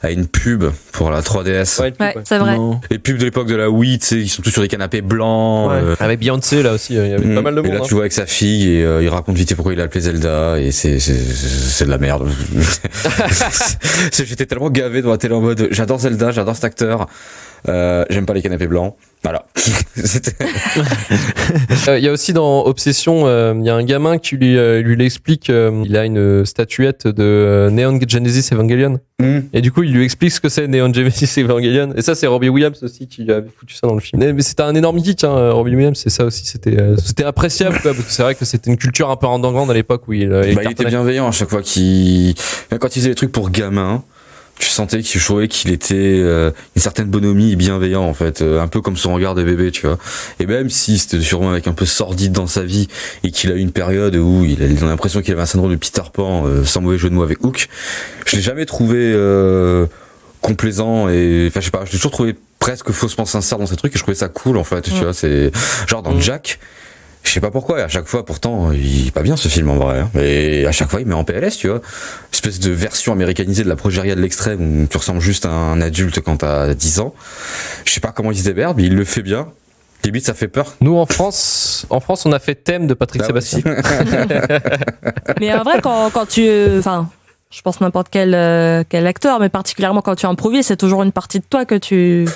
à une pub pour la 3DS. Ouais, c'est vrai. Les pubs de l'époque de la Wii, tu sais, ils sont tous sur des canapés blancs. Avec Beyoncé là aussi, il y avait pas mal de monde. Et là, tu vois avec sa fille et il raconte vite pourquoi il a appelé Zelda et c'est de la merde. J'étais tellement gavé devant la télé en mode j'adore Zelda, j'adore cet acteur. J'aime pas les canapés blancs. Voilà. Il y a aussi dans Obsession, il y a un gamin qui lui l'explique. Il a une statuette de Neon Genesis Evangelion. Et du coup, il lui explique ce que c'est Neon Genesis Evangelion. Et ça, c'est Robin Williams aussi qui lui avait foutu ça dans le film. Mais c'était un énorme geek, Robin Williams. C'est ça aussi. C'était appréciable, quoi, parce que c'est vrai que c'était une culture un peu underground à l'époque où il était bienveillant à chaque fois quand il faisait des trucs pour gamins. Tu sentais qu'il était une certaine bonhomie et bienveillant, en fait, un peu comme son regard de bébé, tu vois. Et même si c'était sûrement avec un peu sordide dans sa vie et qu'il a eu une période où il a l'impression qu'il avait un syndrome de Peter Pan, sans mauvais jeu de mots avec Hook, je l'ai jamais trouvé complaisant et enfin je sais pas, je l'ai toujours trouvé presque faussement sincère dans ces trucs et je trouvais ça cool, en fait, tu vois. C'est genre dans Jack. Je sais pas pourquoi, et à chaque fois, pourtant, il est pas bien ce film en vrai, hein. Et à chaque fois, il met en PLS, tu vois. espèce de version américanisée de la progéria de l'extrême où tu ressembles juste à un adulte quand t'as 10 ans. Je sais pas comment il se démerde, mais il le fait bien. Limite, ça fait peur. Nous, en France, on a fait Thème de Patrick Sébastien. Mais en vrai, quand tu... Enfin, je pense n'importe quel acteur, mais particulièrement quand tu improvises, c'est toujours une partie de toi que tu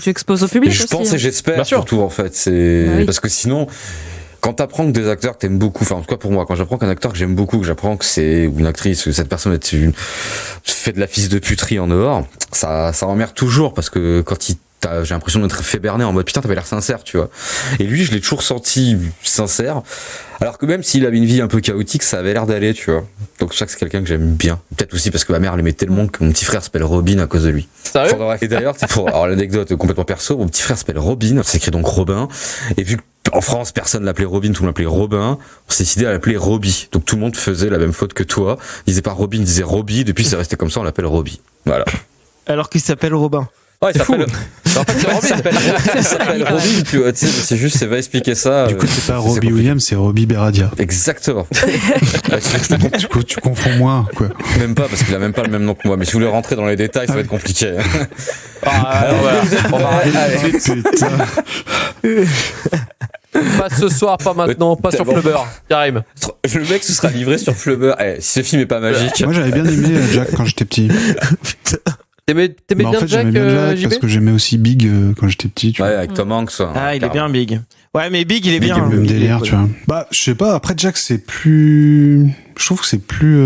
exposes au public. Et je aussi, pense et j'espère surtout, en fait. Oui. Parce que sinon... Quand t'apprends que des acteurs que t'aimes beaucoup, enfin en tout cas pour moi, quand j'apprends qu'un acteur que j'aime beaucoup, que j'apprends que c'est ou une actrice, que cette personne fait de la fils de puterie en dehors, ça m'emmerde toujours parce que quand j'ai l'impression d'être fait berner en mode putain t'avais l'air sincère, tu vois. Et lui je l'ai toujours senti sincère, alors que même s'il avait une vie un peu chaotique, ça avait l'air d'aller, tu vois. Donc je sais que c'est quelqu'un que j'aime bien. Peut-être aussi parce que ma mère l'aimait tellement que mon petit frère s'appelle Robin à cause de lui. Sérieux ? Et d'ailleurs, alors l'anecdote complètement perso, mon petit frère s'appelle Robin, ça s'écrit donc Robin, et vu que en France, personne l'appelait Robin, tout le monde l'appelait Robin. On s'est décidé à l'appeler Robbie. Donc tout le monde faisait la même faute que toi. Il disait pas Robin, il disait Robbie. Depuis, c'est resté comme ça, on l'appelle Robbie. Voilà. Alors qu'il s'appelle Robin. Ouais, il s'appelle. En fait, c'est Robin. Il s'appelle Robin, tu vois, tu sais, c'est juste, c'est va expliquer ça. Du coup, c'est pas Robbie Williams, c'est Robbie Beradia. Exactement. Du coup, tu confonds moins, quoi. Même pas, parce qu'il a même pas le même nom que moi. Mais si vous voulez rentrer dans les détails, ça va être compliqué. Pas ce soir, pas maintenant, pas sur Flubber. Karim. Le mec se sera livré sur Flubber. Si ce film est pas magique. Moi, j'avais bien aimé Jack quand j'étais petit. T'aimais bien en fait, Jack, j'aimais bien Jack parce que j'aimais aussi Big quand j'étais petit. Tu ouais, vois. avec Tom Hanks. Ah, il est bien Big. Ouais, mais Big, il est bien. Le même délire, tu vois. Bah, je sais pas. Après, Jack, c'est plus. Je trouve que c'est plus.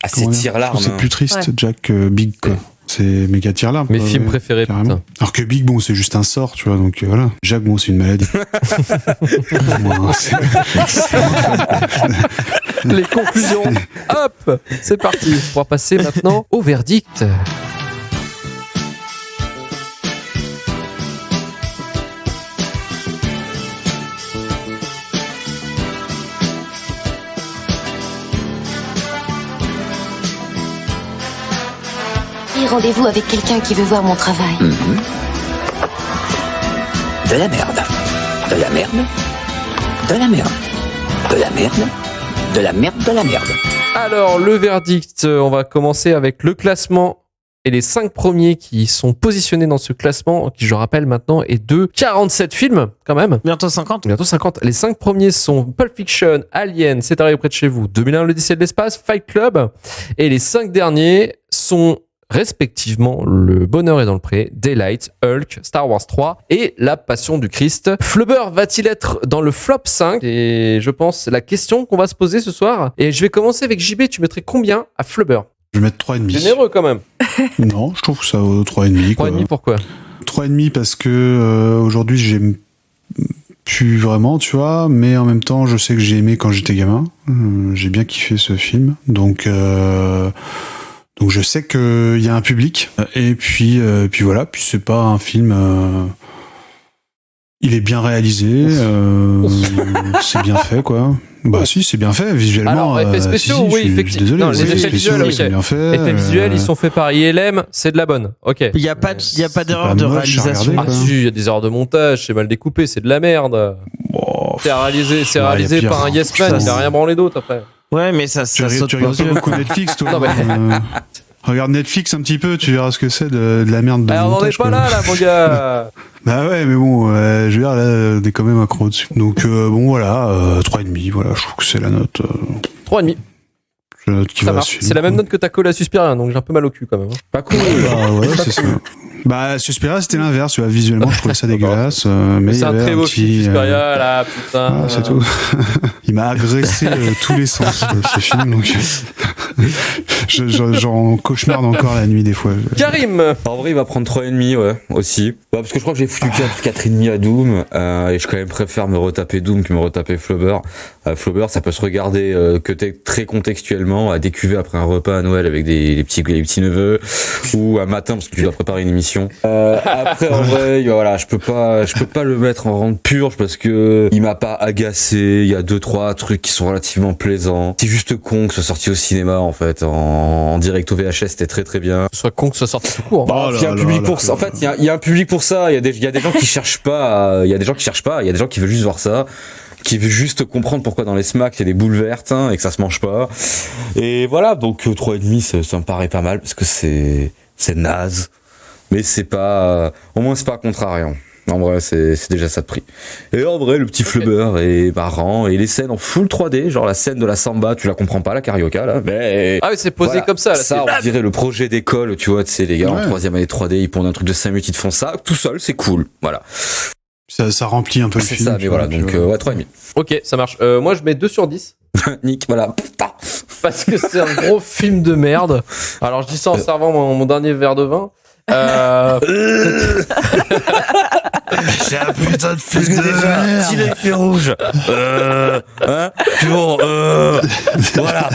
C'est tire-larme. C'est plus triste, Jack, que Big, quoi. C'est méga tire-larme. Mes films préférés, carrément. putain. Alors que Big, bon, c'est juste un sort, tu vois. Donc voilà. Jack, bon, c'est une maladie. Les conclusions. Hop, c'est parti. On va passer maintenant au verdict. Rendez-vous avec quelqu'un qui veut voir mon travail. De la merde. De la merde. De la merde. De la merde. De la merde, de la merde. Alors, le verdict, on va commencer avec le classement et les 5 premiers qui sont positionnés dans ce classement, qui je rappelle maintenant est de 47 films quand même. Bientôt 50. Bientôt 50. Les 5 premiers sont Pulp Fiction, Alien, C'est arrivé près de chez vous, 2001, l'Odyssée de l'espace, Fight Club. Et les 5 derniers sont respectivement Le Bonheur est dans le pré, Daylight, Hulk, Star Wars 3 et La Passion du Christ. Flubber va-t-il être dans le flop 5? Et je pense c'est la question qu'on va se poser ce soir. Et je vais commencer avec JB, tu mettrais combien à Flubber? Je vais mettre 3,5. Généreux quand même. Non, je trouve que ça vaut 3,5. 3,5 pourquoi? 3,5 parce que aujourd'hui j'aime plus vraiment, tu vois, mais en même temps je sais que j'ai aimé quand j'étais gamin. J'ai bien kiffé ce film. Donc je sais qu'il y a un public, et puis voilà, puis c'est pas un film. Il est bien réalisé, c'est bien fait, quoi. Bah si, c'est bien fait visuellement. Alors effets spéciaux, oui, effectivement. Désolé, Non, les effets visuels, c'est bien fait. Effets visuels, ils sont faits par ILM, c'est de la bonne. Ok. Il y a pas d'erreur de réalisation. Ah si, il y a des erreurs de montage, c'est mal découpé, c'est de la merde. C'est réalisé par un yes man, il a rien branlé d'autre après. Ouais, mais ça tu saute regardes pas beaucoup Netflix, toi. Non, mais... Regarde Netflix un petit peu, tu verras ce que c'est de la merde de on n'en est pas là, mon gars. Bah ouais, mais bon, je veux dire, là, on est quand même accro dessus. Donc bon, voilà, 3,5, voilà, je trouve que c'est la note. 3,5. La note qui ça va marche. suivre. C'est la même note que ta collé à Suspiria, donc j'ai un peu mal au cul quand même. Pas cool. Bah ouais, c'est ça. Bah Suspiria, c'était l'inverse, tu vois, visuellement, je trouvais ça dégueulasse. Mais c'est un très beau film, Suspiria, là, putain. Ah, c'est tout. Il m'a agressé tous les sens, ce film, donc j'en cauchemarde encore la nuit des fois. Karim. En vrai, il va prendre 3,5, ouais, aussi. Bah, parce que je crois que j'ai foutu 4,5 à Doom, et je quand même préfère me retaper Doom que me retaper Flubber. Flubber, ça peut se regarder que très contextuellement, à décuver après un repas à Noël avec les petits neveux, ou un matin parce que tu dois préparer une émission. Après, en vrai, voilà, je peux pas le mettre en rente purge parce que il m'a pas agacé. Il y a 2-3 trucs qui sont relativement plaisants. C'est juste con que ce soit sorti au cinéma, en fait, en direct au VHS, c'était très très bien. Ce soit con que ce soit sorti tout court. Bah, il y a un public pour ça. En fait, il y a un public pour ça. Il y a des gens qui cherchent pas. Il y a des gens qui veulent juste voir ça. qui veut juste comprendre pourquoi dans les smacks il y a des boules vertes et que ça se mange pas. Et voilà, donc 3,5 ça me paraît pas mal parce que c'est naze, mais c'est pas, au moins c'est pas contrariant. En vrai, c'est déjà ça de prix. Et en vrai, le petit Flubber est marrant et les scènes en full 3D, genre la scène de la samba, tu la comprends pas, la carioca là, mais Ah oui, c'est posé voilà, comme ça. Là, ça, on dirait le projet d'école, tu vois, tu sais, les gars en 3e année 3D, ils pondent un truc de 5 minutes, ils te font ça, tout seul, c'est cool, voilà. Ça remplit un peu le C'est film. ça, mais voilà, donc ouais, 3,5. Ok, ça marche. Moi, je mets 2 sur 10. Nick, voilà. Parce que c'est un gros film de merde. Alors, je dis ça en servant mon dernier verre de vin. C'est un putain de film Parce que de déjà, merde. s'il a fait rouge, voilà.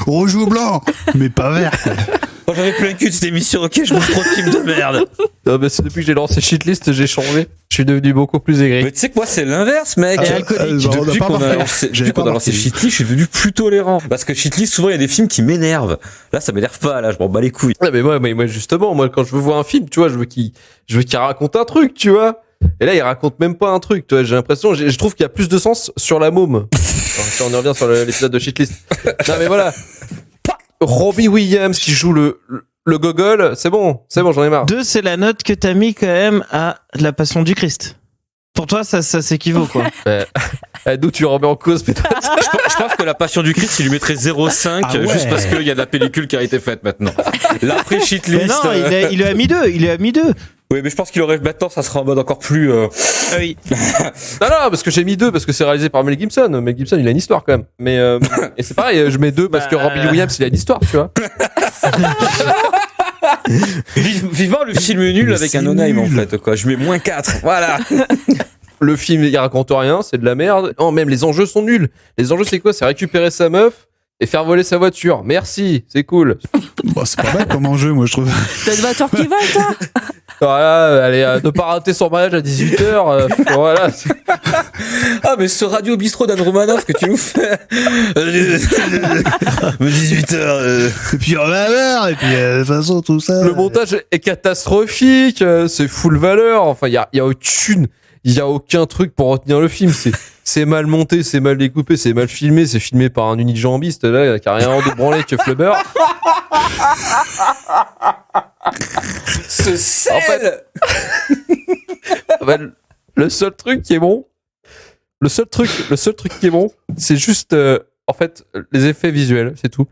Rouge ou blanc, mais pas vert. Quoi. Quand j'avais plein le cul de cette émission, ok, je bouffe trop de films de merde. Non, mais c'est depuis que j'ai lancé Shitlist, j'ai changé. Je suis devenu beaucoup plus aigri. Mais tu sais que moi, c'est l'inverse, mec. Depuis qu'on a lancé Shitlist, je suis devenu plus tolérant. Parce que Shitlist, souvent, il y a des films qui m'énervent. Là, ça m'énerve pas, là, je m'en bats les couilles. Ouais, mais moi, justement, moi, quand je veux voir un film, tu vois, je veux qu'il raconte un truc, tu vois. Et là, il raconte même pas un truc, tu vois. J'ai l'impression, je trouve qu'il y a plus de sens sur la môme. On y revient sur l'épisode de Shitlist. Non, mais voilà. Robbie Williams qui joue le gogol, c'est bon, j'en ai marre. 2, c'est la note que t'as mis quand même à La Passion du Christ. Pour toi, ça s'équivaut, quoi. D'où tu remets en cause, peut-être. Je pense que La Passion du Christ, il lui mettrait 0,5 juste parce qu'il y a de la pellicule qui a été faite maintenant. L'après Shitlist. Mais non, il lui a mis 2. Oui, mais je pense qu'il aurait, maintenant, ça sera en mode encore plus, Oui. Non, parce que j'ai mis 2 parce que c'est réalisé par Mel Gibson. Mel Gibson, il a une histoire quand même. Mais, et c'est pareil, je mets 2 parce que Robbie Williams, il a une histoire, tu vois. Vivant le film nul avec un no-name, en fait, quoi. Je mets -4. Voilà. Le film, il raconte rien, c'est de la merde. Non, même les enjeux sont nuls. Les enjeux, c'est quoi? C'est récupérer sa meuf et faire voler sa voiture. Merci, c'est cool. Bon, c'est pas mal comme enjeu, moi, je trouve. T'as une voiture qui vole, toi? Voilà, allez, ne pas rater son mariage à 18h. Voilà. Ah, mais ce radio bistrot d'Anne Romanoff que tu nous fais. 18h. Et puis on va voir, et puis de toute façon, tout ça. Le montage est catastrophique, c'est full valeur. Enfin, il y a aucun truc pour retenir le film. C'est mal monté, c'est mal découpé, c'est mal filmé, c'est filmé par un unijambiste là qui a rien de branlé que Flubber. Ce sel. En fait, le seul truc qui est bon, c'est juste en fait les effets visuels, c'est tout.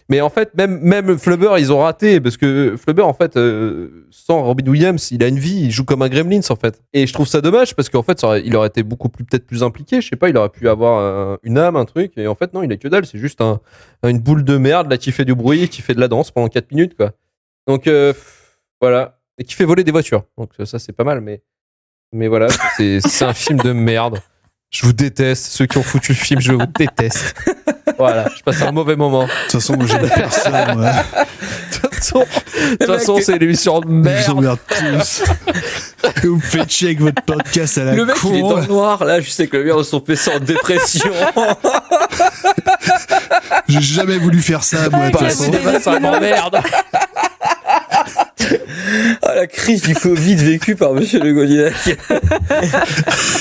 Mais en fait, même Flubber, ils ont raté parce que Flubber, en fait, sans Robin Williams, il a une vie, il joue comme un Gremlins en fait. Et je trouve ça dommage parce qu'en fait, il aurait été peut-être plus impliqué. Je sais pas, il aurait pu avoir une âme, un truc. Et en fait, non, il a que dalle. C'est juste une boule de merde là qui fait du bruit, qui fait de la danse pendant 4 minutes, quoi. Donc voilà, et qui fait voler des voitures. Donc ça, c'est pas mal, mais voilà, c'est un film de merde. Je vous déteste, ceux qui ont foutu le film, je vous déteste. Voilà, je passe un mauvais moment. De toute façon, moi, j'aime personne. Ouais. De toute façon, c'est l'émission de merde. Je vous emmerde tous. Vous me faites chier avec votre podcast à la con. Le mec, il est dans le noir, là, juste avec le mur de son PC en dépression. J'ai jamais voulu faire ça, moi, de toute façon. Ça m'emmerde. Ah, la crise du Covid vécue par Monsieur Le Goliath.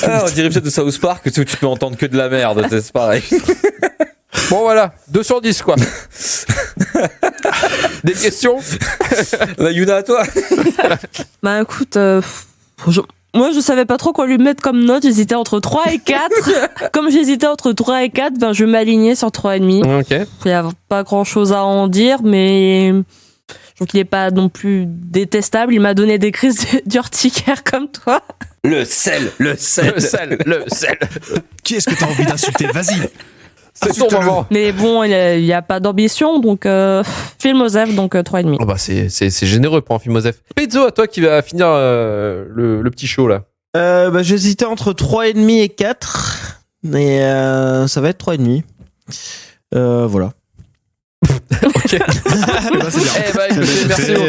Ah, on dirait peut-être de South Park, tu peux entendre que de la merde, c'est pareil. Bon, voilà, 2 sur 10, quoi. Des questions? Bah, Yuna, à toi. Bah écoute, moi je savais pas trop quoi lui mettre comme note, j'hésitais entre 3 et 4. Comme j'hésitais entre 3 et 4, ben je m'alignais sur 3,5. Ok. Il y a pas grand chose à en dire, mais je trouve qu'il est pas non plus détestable. Il m'a donné des crises d'urticaire comme toi. Le sel. Qui est-ce que t'as envie d'insulter? Vas-y. C'est ton moment. Mais bon, il y a pas d'ambition, donc film Osef, donc 3,5. Oh bah c'est généreux pour un film Osef. Pezzo, à toi qui va finir le petit show là. Bah, j'hésitais entre 3,5 et 4, mais ça va être 3,5. Voilà. Ok. Merci beaucoup.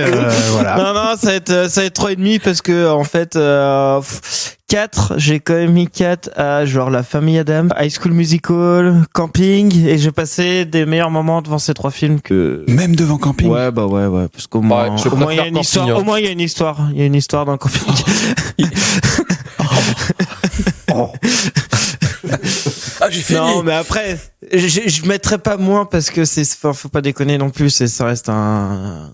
Voilà. Non, ça va être 3,5 parce que en fait 4, j'ai quand même mis 4 à genre La Famille Adams, High School Musical, Camping, et j'ai passé des meilleurs moments devant ces 3 films que même devant Camping. Ouais, parce qu'au moins, il y a une histoire. Au moins il y a une histoire. Il y a une histoire dans Camping. Ah, j'ai fini. Non, mais après, je mettrais pas moins parce que faut pas déconner non plus. Ça reste un.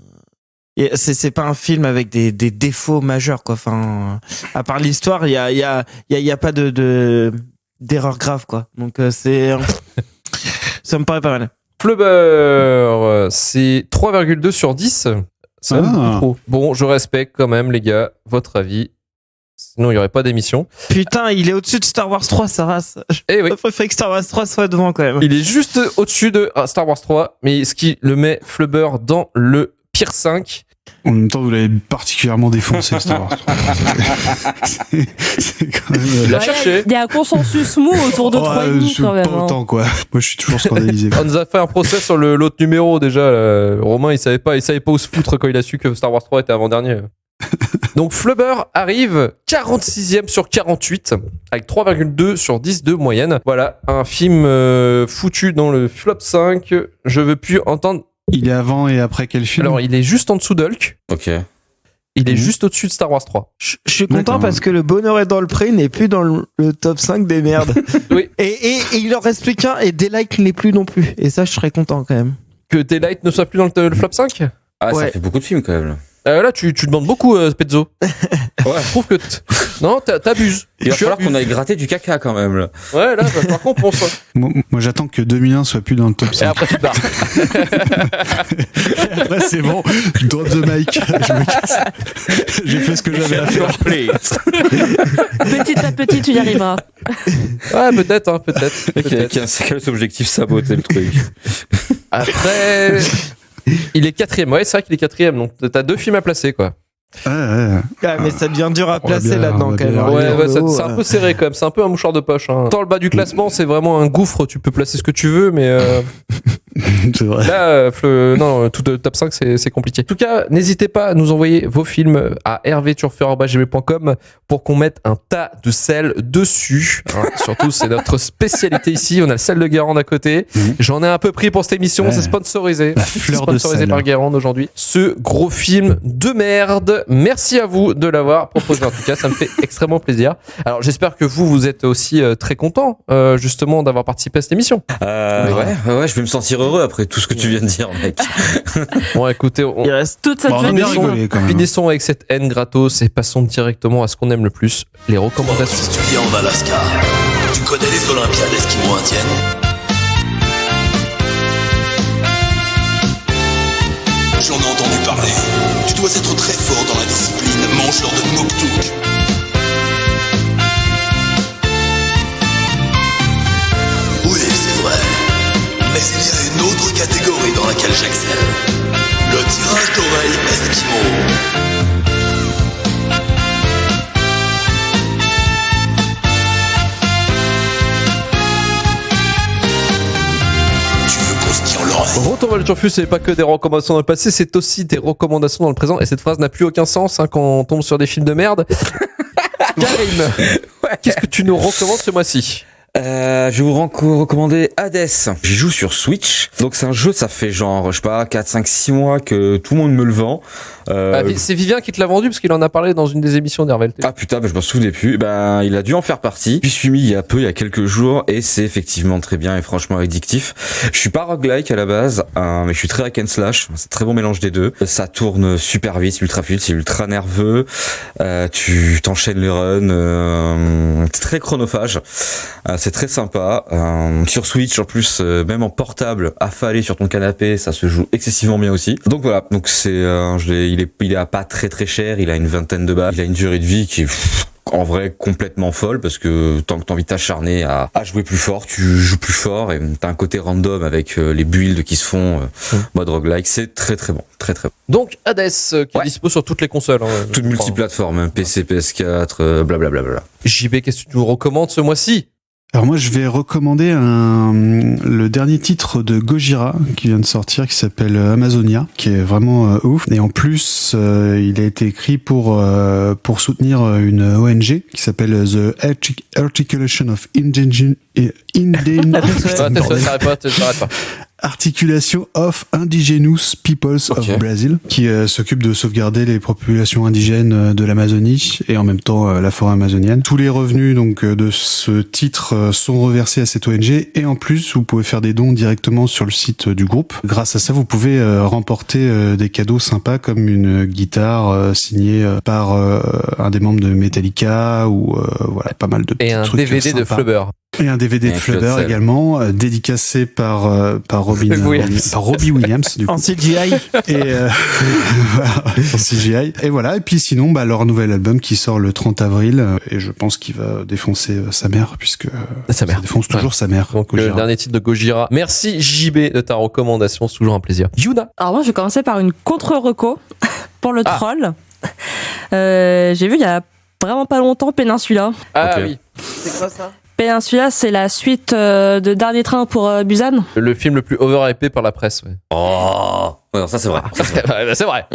C'est pas un film avec des défauts majeurs, quoi. Enfin, à part l'histoire, il y a pas d'erreur grave, quoi. Donc ça me paraît pas mal. Flubber, c'est 3,2 sur 10. C'est beaucoup trop. Bon, je respecte quand même, les gars, votre avis. Sinon, il n'y aurait pas d'émission. Putain, il est au-dessus de Star Wars 3, sa race. Eh oui. Il faudrait que Star Wars 3 soit devant, quand même. Il est juste au-dessus de Star Wars 3, mais ce qui le met Flubber dans le pire 5. En même temps, vous l'avez particulièrement défoncé, Star Wars 3. C'est quand même... Il l'a cherché. Il y a un consensus mou autour de 3,5 quand même. Pas autant, quoi. Moi, je suis toujours scandalisé. On nous a fait un procès sur l'autre numéro, déjà. Romain, il savait pas où se foutre quand il a su que Star Wars 3 était avant-dernier. Donc Flubber arrive 46e sur 48 avec 3,2 sur 10 de moyenne. Voilà, un film foutu dans le flop 5. Je veux plus entendre. Il est avant et après quel film? Alors, il est juste en dessous d'Hulk. Ok. Il est juste au-dessus de Star Wars 3. Je suis content parce que le bonheur est dans le prix n'est plus dans le top 5 des merdes. Oui. Et il en reste plus qu'un et Daylight n'est plus non plus. Et ça, je serais content quand même. Que Daylight ne soit plus dans le flop 5? Ah, Ouais. ça fait beaucoup de films quand même. Là, tu demandes beaucoup, Pezzo. Ouais. Je trouve que non, t'abuses. Il va falloir qu'on aille gratter du caca quand même. Là. Ouais, là, va falloir qu'on pense. Moi, j'attends que 2001 soit plus dans le top 5. Et après, tu pars. Et après, c'est bon. Je drop the mic. Je me casse. J'ai fait ce que j'avais à faire. Petit à petit, tu y arriveras. Ouais, peut-être, peut-être. Quel objectif saboter le truc. Après, il est 4ème. Ouais, c'est vrai qu'il est 4ème. Donc, t'as 2 films à placer, quoi. Ouais. Ah, mais ça devient dur à placer bien, là-dedans on va quand même. bien. Ouais, c'est un peu serré quand même. C'est un peu un mouchoir de poche. Hein. Dans le bas du classement, c'est vraiment un gouffre. Tu peux placer ce que tu veux, mais C'est vrai. là, non, tout le top 5, c'est compliqué. En tout cas, n'hésitez pas à nous envoyer vos films à hervéturfer@gmail.com pour qu'on mette un tas de sel dessus. Hein, surtout, c'est notre spécialité ici. On a le sel de Guérande à côté. J'en ai un peu pris pour cette émission. C'est sponsorisé. La fleur de sponsorisé sel. par Guérande aujourd'hui. Ce gros film de merde. Merci à vous de l'avoir proposé. En tout cas, ça me fait extrêmement plaisir. Alors, j'espère que vous êtes aussi très content, justement, d'avoir participé à cette émission. Ouais, je vais me sentir heureux après tout ce que tu viens de dire, mec. Bon, écoutez, Il reste toute cette on a bien rigolé quand même. finissons avec cette haine gratos et passons directement à ce qu'on aime le plus, les recommandations. Si tu vis en Alaska, tu connais les Olympiades esquimaux-indiennes? J'en ai entendu parler. Tu dois être très fort dans la discipline mangeur de Moktouk. Oui, c'est vrai. Mais il y a une autre catégorie dans laquelle j'excelle. Le tirage d'oreilles esquimau. Tu veux qu'on se tire l'oreille? Retour vers le Turfu, c'est pas que des recommandations dans le passé, c'est aussi des recommandations dans le présent. Et cette phrase n'a plus aucun sens quand on tombe sur des films de merde. Karim, qu'est-ce que tu nous recommandes ce mois-ci? Je vais vous recommander Hades. J'y joue sur Switch. Donc c'est un jeu, ça fait genre, je sais pas, 4, 5, 6 mois que tout le monde me le vend. C'est Vivien qui te l'a vendu parce qu'il en a parlé dans une des émissions d'RVLT. Ah putain, je m'en souvenais plus. Il a dû en faire partie. Puis je suis mis il y a quelques jours et c'est effectivement très bien et franchement addictif. Je suis pas roguelike à la base, mais je suis très hack and slash. C'est un très bon mélange des deux. Ça tourne super vite, c'est ultra fluide, c'est ultra nerveux. Tu t'enchaînes les runs. C'est très chronophage. C'est très sympa. Sur Switch, en plus, même en portable, affalé sur ton canapé, ça se joue excessivement bien aussi. Donc voilà. Donc c'est, il est pas très très cher. Il a une 20aine de balles. Il a une durée de vie qui est en vrai complètement folle parce que tant que t'as envie de t'acharner à jouer plus fort, tu joues plus fort et t'as un côté random avec les builds qui se font mode roguelike. C'est très très bon, très très bon. Donc Hades qui est dispo sur toutes les consoles. Toutes multiplateformes, PC, PS4, blablabla. JB, qu'est-ce que tu nous recommandes ce mois-ci? Alors moi je vais recommander le dernier titre de Gojira qui vient de sortir qui s'appelle Amazonia, qui est vraiment ouf, et en plus il a été écrit pour soutenir une ONG qui s'appelle The Articulation of Indigenous Articulation of Indigenous Peoples of Brazil, qui s'occupe de sauvegarder les populations indigènes de l'Amazonie et en même temps la forêt amazonienne. Tous les revenus donc de ce titre sont reversés à cette ONG et en plus vous pouvez faire des dons directement sur le site du groupe. Grâce à ça, vous pouvez remporter des cadeaux sympas comme une guitare signée par un des membres de Metallica ou voilà, pas mal de petits trucs DVD sympas. de Flubber. Et un DVD de Flubber également, dédicacé par Robbie Williams du coup. En CGI. Et voilà, en CGI. Et voilà. Et puis sinon, leur nouvel album qui sort le 30 avril, et je pense qu'il va défoncer sa mère, puisque ça défonce toujours sa mère. Donc Gojira. le dernier titre de Gojira. Merci JB de ta recommandation, c'est toujours un plaisir. Yuna. Alors moi, je vais commencer par une contre-reco pour le troll. J'ai vu il y a vraiment pas longtemps Peninsula. Ah oui. C'est quoi ça? Peninsula, c'est la suite de Dernier Train pour Busan. Le film le plus overhypé par la presse. Ouais. Oh non, ça c'est vrai. C'est vrai.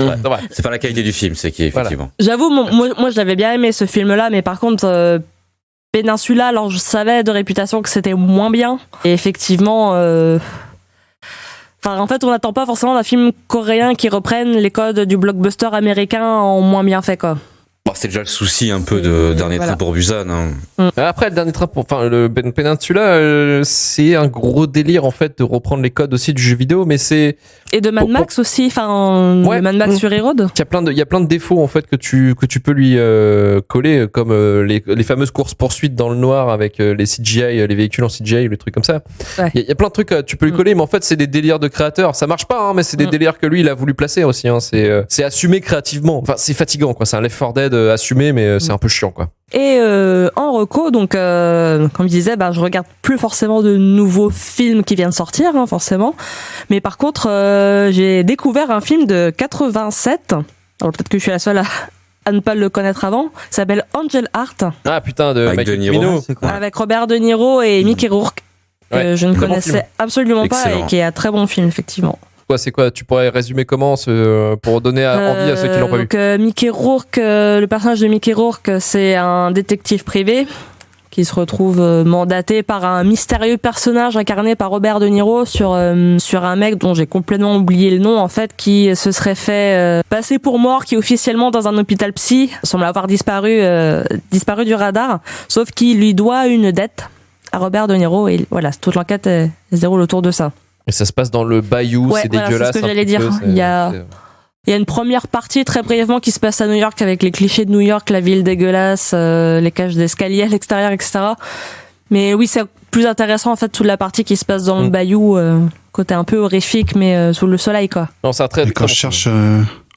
C'est pas la qualité du film, c'est qui effectivement. J'avoue, moi je l'avais bien aimé ce film-là, mais par contre Peninsula, alors je savais de réputation que c'était moins bien. Et effectivement, en fait, on n'attend pas forcément d'un film coréen qui reprenne les codes du blockbuster américain en moins bien fait, quoi. C'est déjà le souci un peu de Dernier Train pour Busan. Hein. Après, le Dernier Train pour, le Peninsula, c'est un gros délire en fait de reprendre les codes aussi du jeu vidéo, mais c'est et de Mad Max aussi, le Mad Max Fury Road. Il y a plein de défauts en fait que tu peux lui coller, comme les fameuses courses poursuites dans le noir avec les CGI, les véhicules en CGI, les trucs comme ça. Il y a plein de trucs tu peux lui coller, mais en fait c'est des délires de créateurs. Ça marche pas, mais c'est des délires que lui il a voulu placer aussi. C'est assumé créativement. Enfin, c'est fatigant quoi. C'est un Left 4 Dead assumé, mais c'est un peu chiant quoi. Et en reco, donc comme je disais, je regarde plus forcément de nouveaux films qui viennent de sortir, forcément. Mais par contre, j'ai découvert un film de 87. Alors peut-être que je suis la seule à ne pas le connaître avant. Ça s'appelle Angel Heart. Ah putain, de avec De Niro. Avec Robert De Niro et Mickey Rourke. Que je ne connaissais absolument pas et qui est un très bon film, effectivement. C'est quoi? Tu pourrais résumer comment pour donner envie à ceux qui l'ont pas vu? Donc Mickey Rourke, le personnage de Mickey Rourke, c'est un détective privé qui se retrouve mandaté par un mystérieux personnage incarné par Robert De Niro sur un mec dont j'ai complètement oublié le nom en fait, qui se serait fait passer pour mort, qui est officiellement dans un hôpital psy, semble avoir disparu du radar, sauf qu'il lui doit une dette à Robert De Niro et voilà, toute l'enquête se déroule autour de ça. Et ça se passe dans le bayou, c'est dégueulasse. C'est ce que j'allais dire. Il y a une première partie très brièvement qui se passe à New York avec les clichés de New York, la ville dégueulasse, les cages d'escalier à l'extérieur, etc. Mais oui, c'est plus intéressant en fait toute la partie qui se passe dans le bayou, côté un peu horrifique, mais sous le soleil quoi. Non, c'est très. Et quand je cherche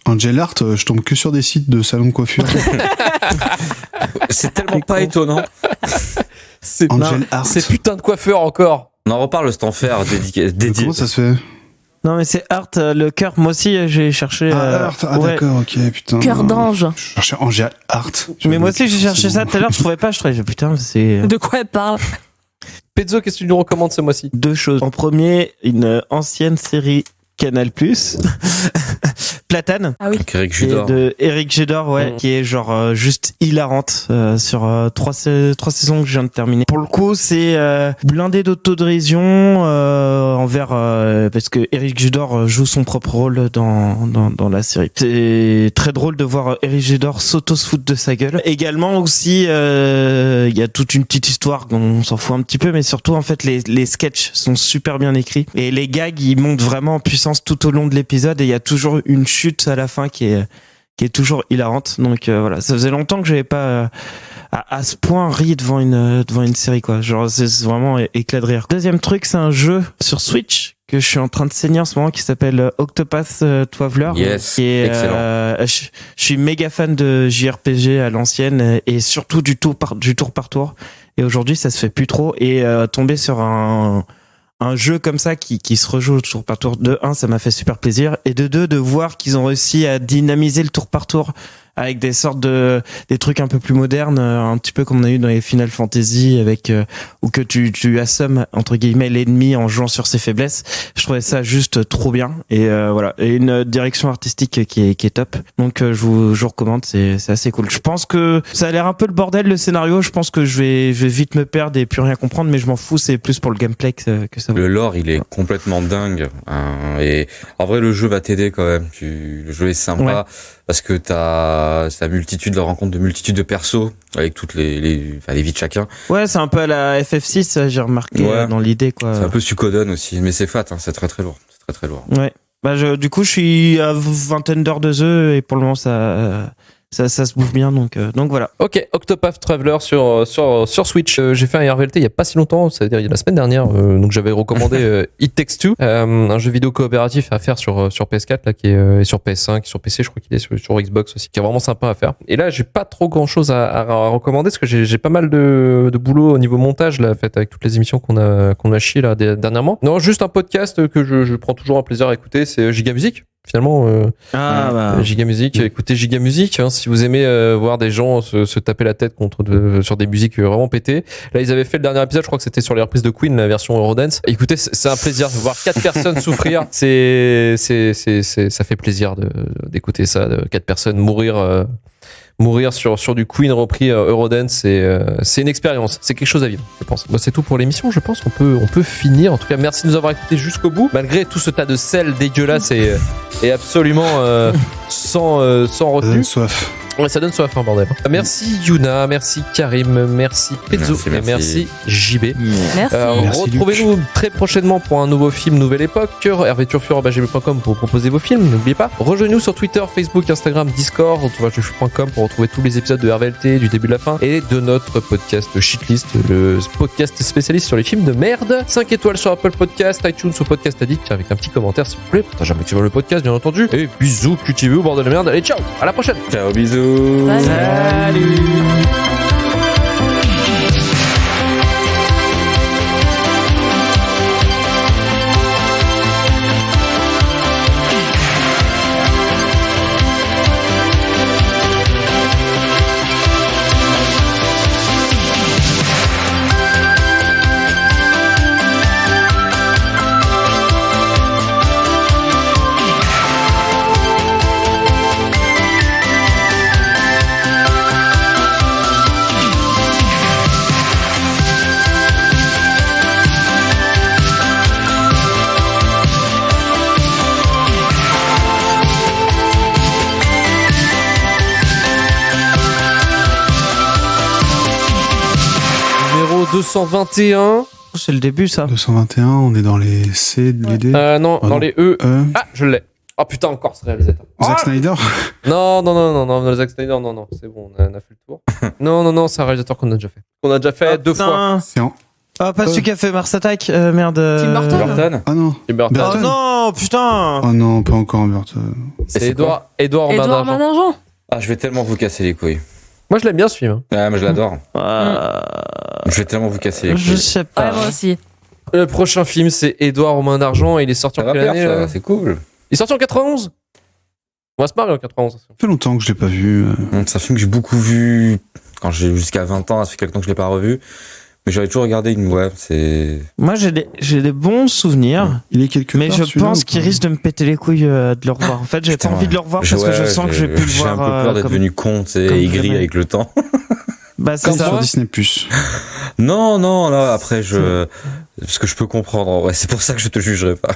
Angel Art, je tombe que sur des sites de salons de coiffure. C'est tellement pas étonnant. Angel Art. C'est putain de coiffeur encore. On en reparle, cet enfer dédié. Comment ça se fait? Non mais c'est Art, le cœur. Moi aussi j'ai cherché. Art, d'accord, ok, putain. Cœur d'ange. Je cherchais Angel Art. Mais moi aussi j'ai cherché ça tout à l'heure, je trouvais pas. Je trouvais putain c'est. De quoi elle parle? Pezzo, qu'est-ce que tu nous recommandes ce mois-ci? Deux choses. En premier, une ancienne série Canal+, Platane, avec Eric Judor. De Eric Judor, qui est genre juste hilarante sur trois saisons que je viens de terminer. Pour le coup, c'est blindé d'autodérision envers parce que Eric Judor joue son propre rôle dans la série. C'est très drôle de voir Eric Judor se foutre de sa gueule. Également aussi, il y a toute une petite histoire dont on s'en fout un petit peu, mais surtout en fait les sketchs sont super bien écrits et les gags ils montent vraiment en puissance tout au long de l'épisode et il y a toujours une chute à la fin qui est toujours hilarante. Donc voilà, ça faisait longtemps que j'avais pas à ce point ri devant une série quoi. Genre c'est vraiment éclat de rire. Deuxième truc, c'est un jeu sur Switch que je suis en train de saigner en ce moment qui s'appelle Octopath Traveler. Yes, qui est, excellent. Je suis méga fan de JRPG à l'ancienne et surtout du tour par tour. Et aujourd'hui, ça se fait plus trop et tomber sur un jeu comme ça qui se rejoue au tour par tour, de 1, ça m'a fait super plaisir, et de 2, de voir qu'ils ont réussi à dynamiser le tour par tour avec des sortes des trucs un peu plus modernes, un petit peu comme on a eu dans les Final Fantasy, avec où que tu assommes entre guillemets l'ennemi en jouant sur ses faiblesses. Je trouvais ça juste trop bien, et voilà, et une direction artistique qui est top. Donc je vous recommande, c'est assez cool. Je pense que ça a l'air un peu le bordel le scénario. Je pense que je vais vite me perdre et plus rien comprendre, mais je m'en fous. C'est plus pour le gameplay que ça. Le lore, il est complètement dingue, hein, et en vrai, le jeu va t'aider quand même. Le jeu est sympa parce que t'as multitude de rencontres de multitude de persos avec toutes les vies de chacun. Ouais, c'est un peu à la FF6, j'ai remarqué dans l'idée, quoi. C'est un peu Suikoden aussi, mais c'est fat, hein, c'est très très lourd. C'est très très lourd. Ouais. Bah du coup, je suis à vingtaine d'heures de jeu et pour le moment ça se bouffe bien, donc voilà. Ok, Octopath Traveler sur Switch. J'ai fait un RVLT il y a pas si longtemps, c'est-à-dire la semaine dernière, donc j'avais recommandé It Takes Two, un jeu vidéo coopératif à faire sur PS4 là, qui est sur PS5, sur PC, je crois qu'il est sur Xbox aussi, qui est vraiment sympa à faire. Et là, j'ai pas trop grand-chose à recommander parce que j'ai pas mal de boulot au niveau montage là, fait avec toutes les émissions qu'on a chié là dernièrement. Non, juste un podcast que je prends toujours un plaisir à écouter, c'est Giga Music. Finalement, Giga Music, écoutez Giga Music, hein, si vous aimez voir des gens se taper la tête sur des musiques vraiment pétées. Là, ils avaient fait le dernier épisode, je crois que c'était sur les reprises de Queen, la version Eurodance. Écoutez, c'est un plaisir de voir 4 personnes souffrir. Ça fait plaisir d'écouter ça, de 4 personnes mourir sur du Queen repris Eurodance, c'est une expérience, c'est quelque chose à vivre, je pense. Bah, c'est tout pour l'émission, je pense. On peut finir. En tout cas, merci de nous avoir écoutés jusqu'au bout, malgré tout ce tas de sel dégueulasse et absolument sans retenue. Soif. Ouais, ça donne soif, hein, bordel. Merci Yuna, merci Karim, merci Pezzo, et merci JB. Merci. Retrouvez-nous très prochainement pour un nouveau film Nouvelle Époque. hervéturfur@gmail.com pour proposer vos films, n'oubliez pas. Rejoignez-nous sur Twitter, Facebook, Instagram, Discord, tourvagechu.com pour retrouver tous les épisodes de RVLT du début de la fin et de notre podcast Shitlist, le podcast spécialiste sur les films de merde. 5 étoiles sur Apple Podcast, iTunes ou Podcast Addict avec un petit commentaire s'il vous plaît. Partagez un maximum le podcast, bien entendu. Et bisous, QTV au bordel de merde. Allez, ciao, à la prochaine. Ciao, bisous. Salut. Numéro 221. C'est le début, ça. 221, on est dans les C de l'idée. Non, dans les E. Ah, je l'ai. Oh putain, encore ce réalisateur. Zack Snyder. Non, Zack Snyder, non, c'est bon, on a fait le tour. non, c'est un réalisateur qu'on a déjà fait. On a déjà fait 2 fois. C'est en... Ah, pas celui qui a fait Mars Attack, merde. Tim Burton. Ah non. Tim Burton. Oh non, putain. Oh non, pas encore Burton. C'est Edouard Main d'Argent. Ah, je vais tellement vous casser les couilles. Moi, je l'aime bien ce film. Ah, moi je l'adore. Je vais tellement vous casser les couilles. Je sais pas. Ouais, moi aussi. Le prochain film, c'est Edouard aux mains d'argent et il est sorti en quelle année ça, c'est cool. Il est sorti en 91. On va se marrer en 91. Ça fait longtemps que je l'ai pas vu. C'est un film que j'ai beaucoup vu quand j'ai jusqu'à 20 ans, ça fait quelque temps que je l'ai pas revu. Mais j'avais toujours regardé c'est... Moi, j'ai des bons souvenirs. Il est quelque mais part, je pense qu'il risque de me péter les couilles de le revoir. En fait, j'ai pas envie de le revoir parce que je sens que je vais plus le voir. J'ai un peu peur d'être devenu con, tu sais, aigri avec le temps. Bah, c'est ça. Sur Disney+. Non, là, après, parce que je peux comprendre. Ouais, c'est pour ça que je te jugerai pas.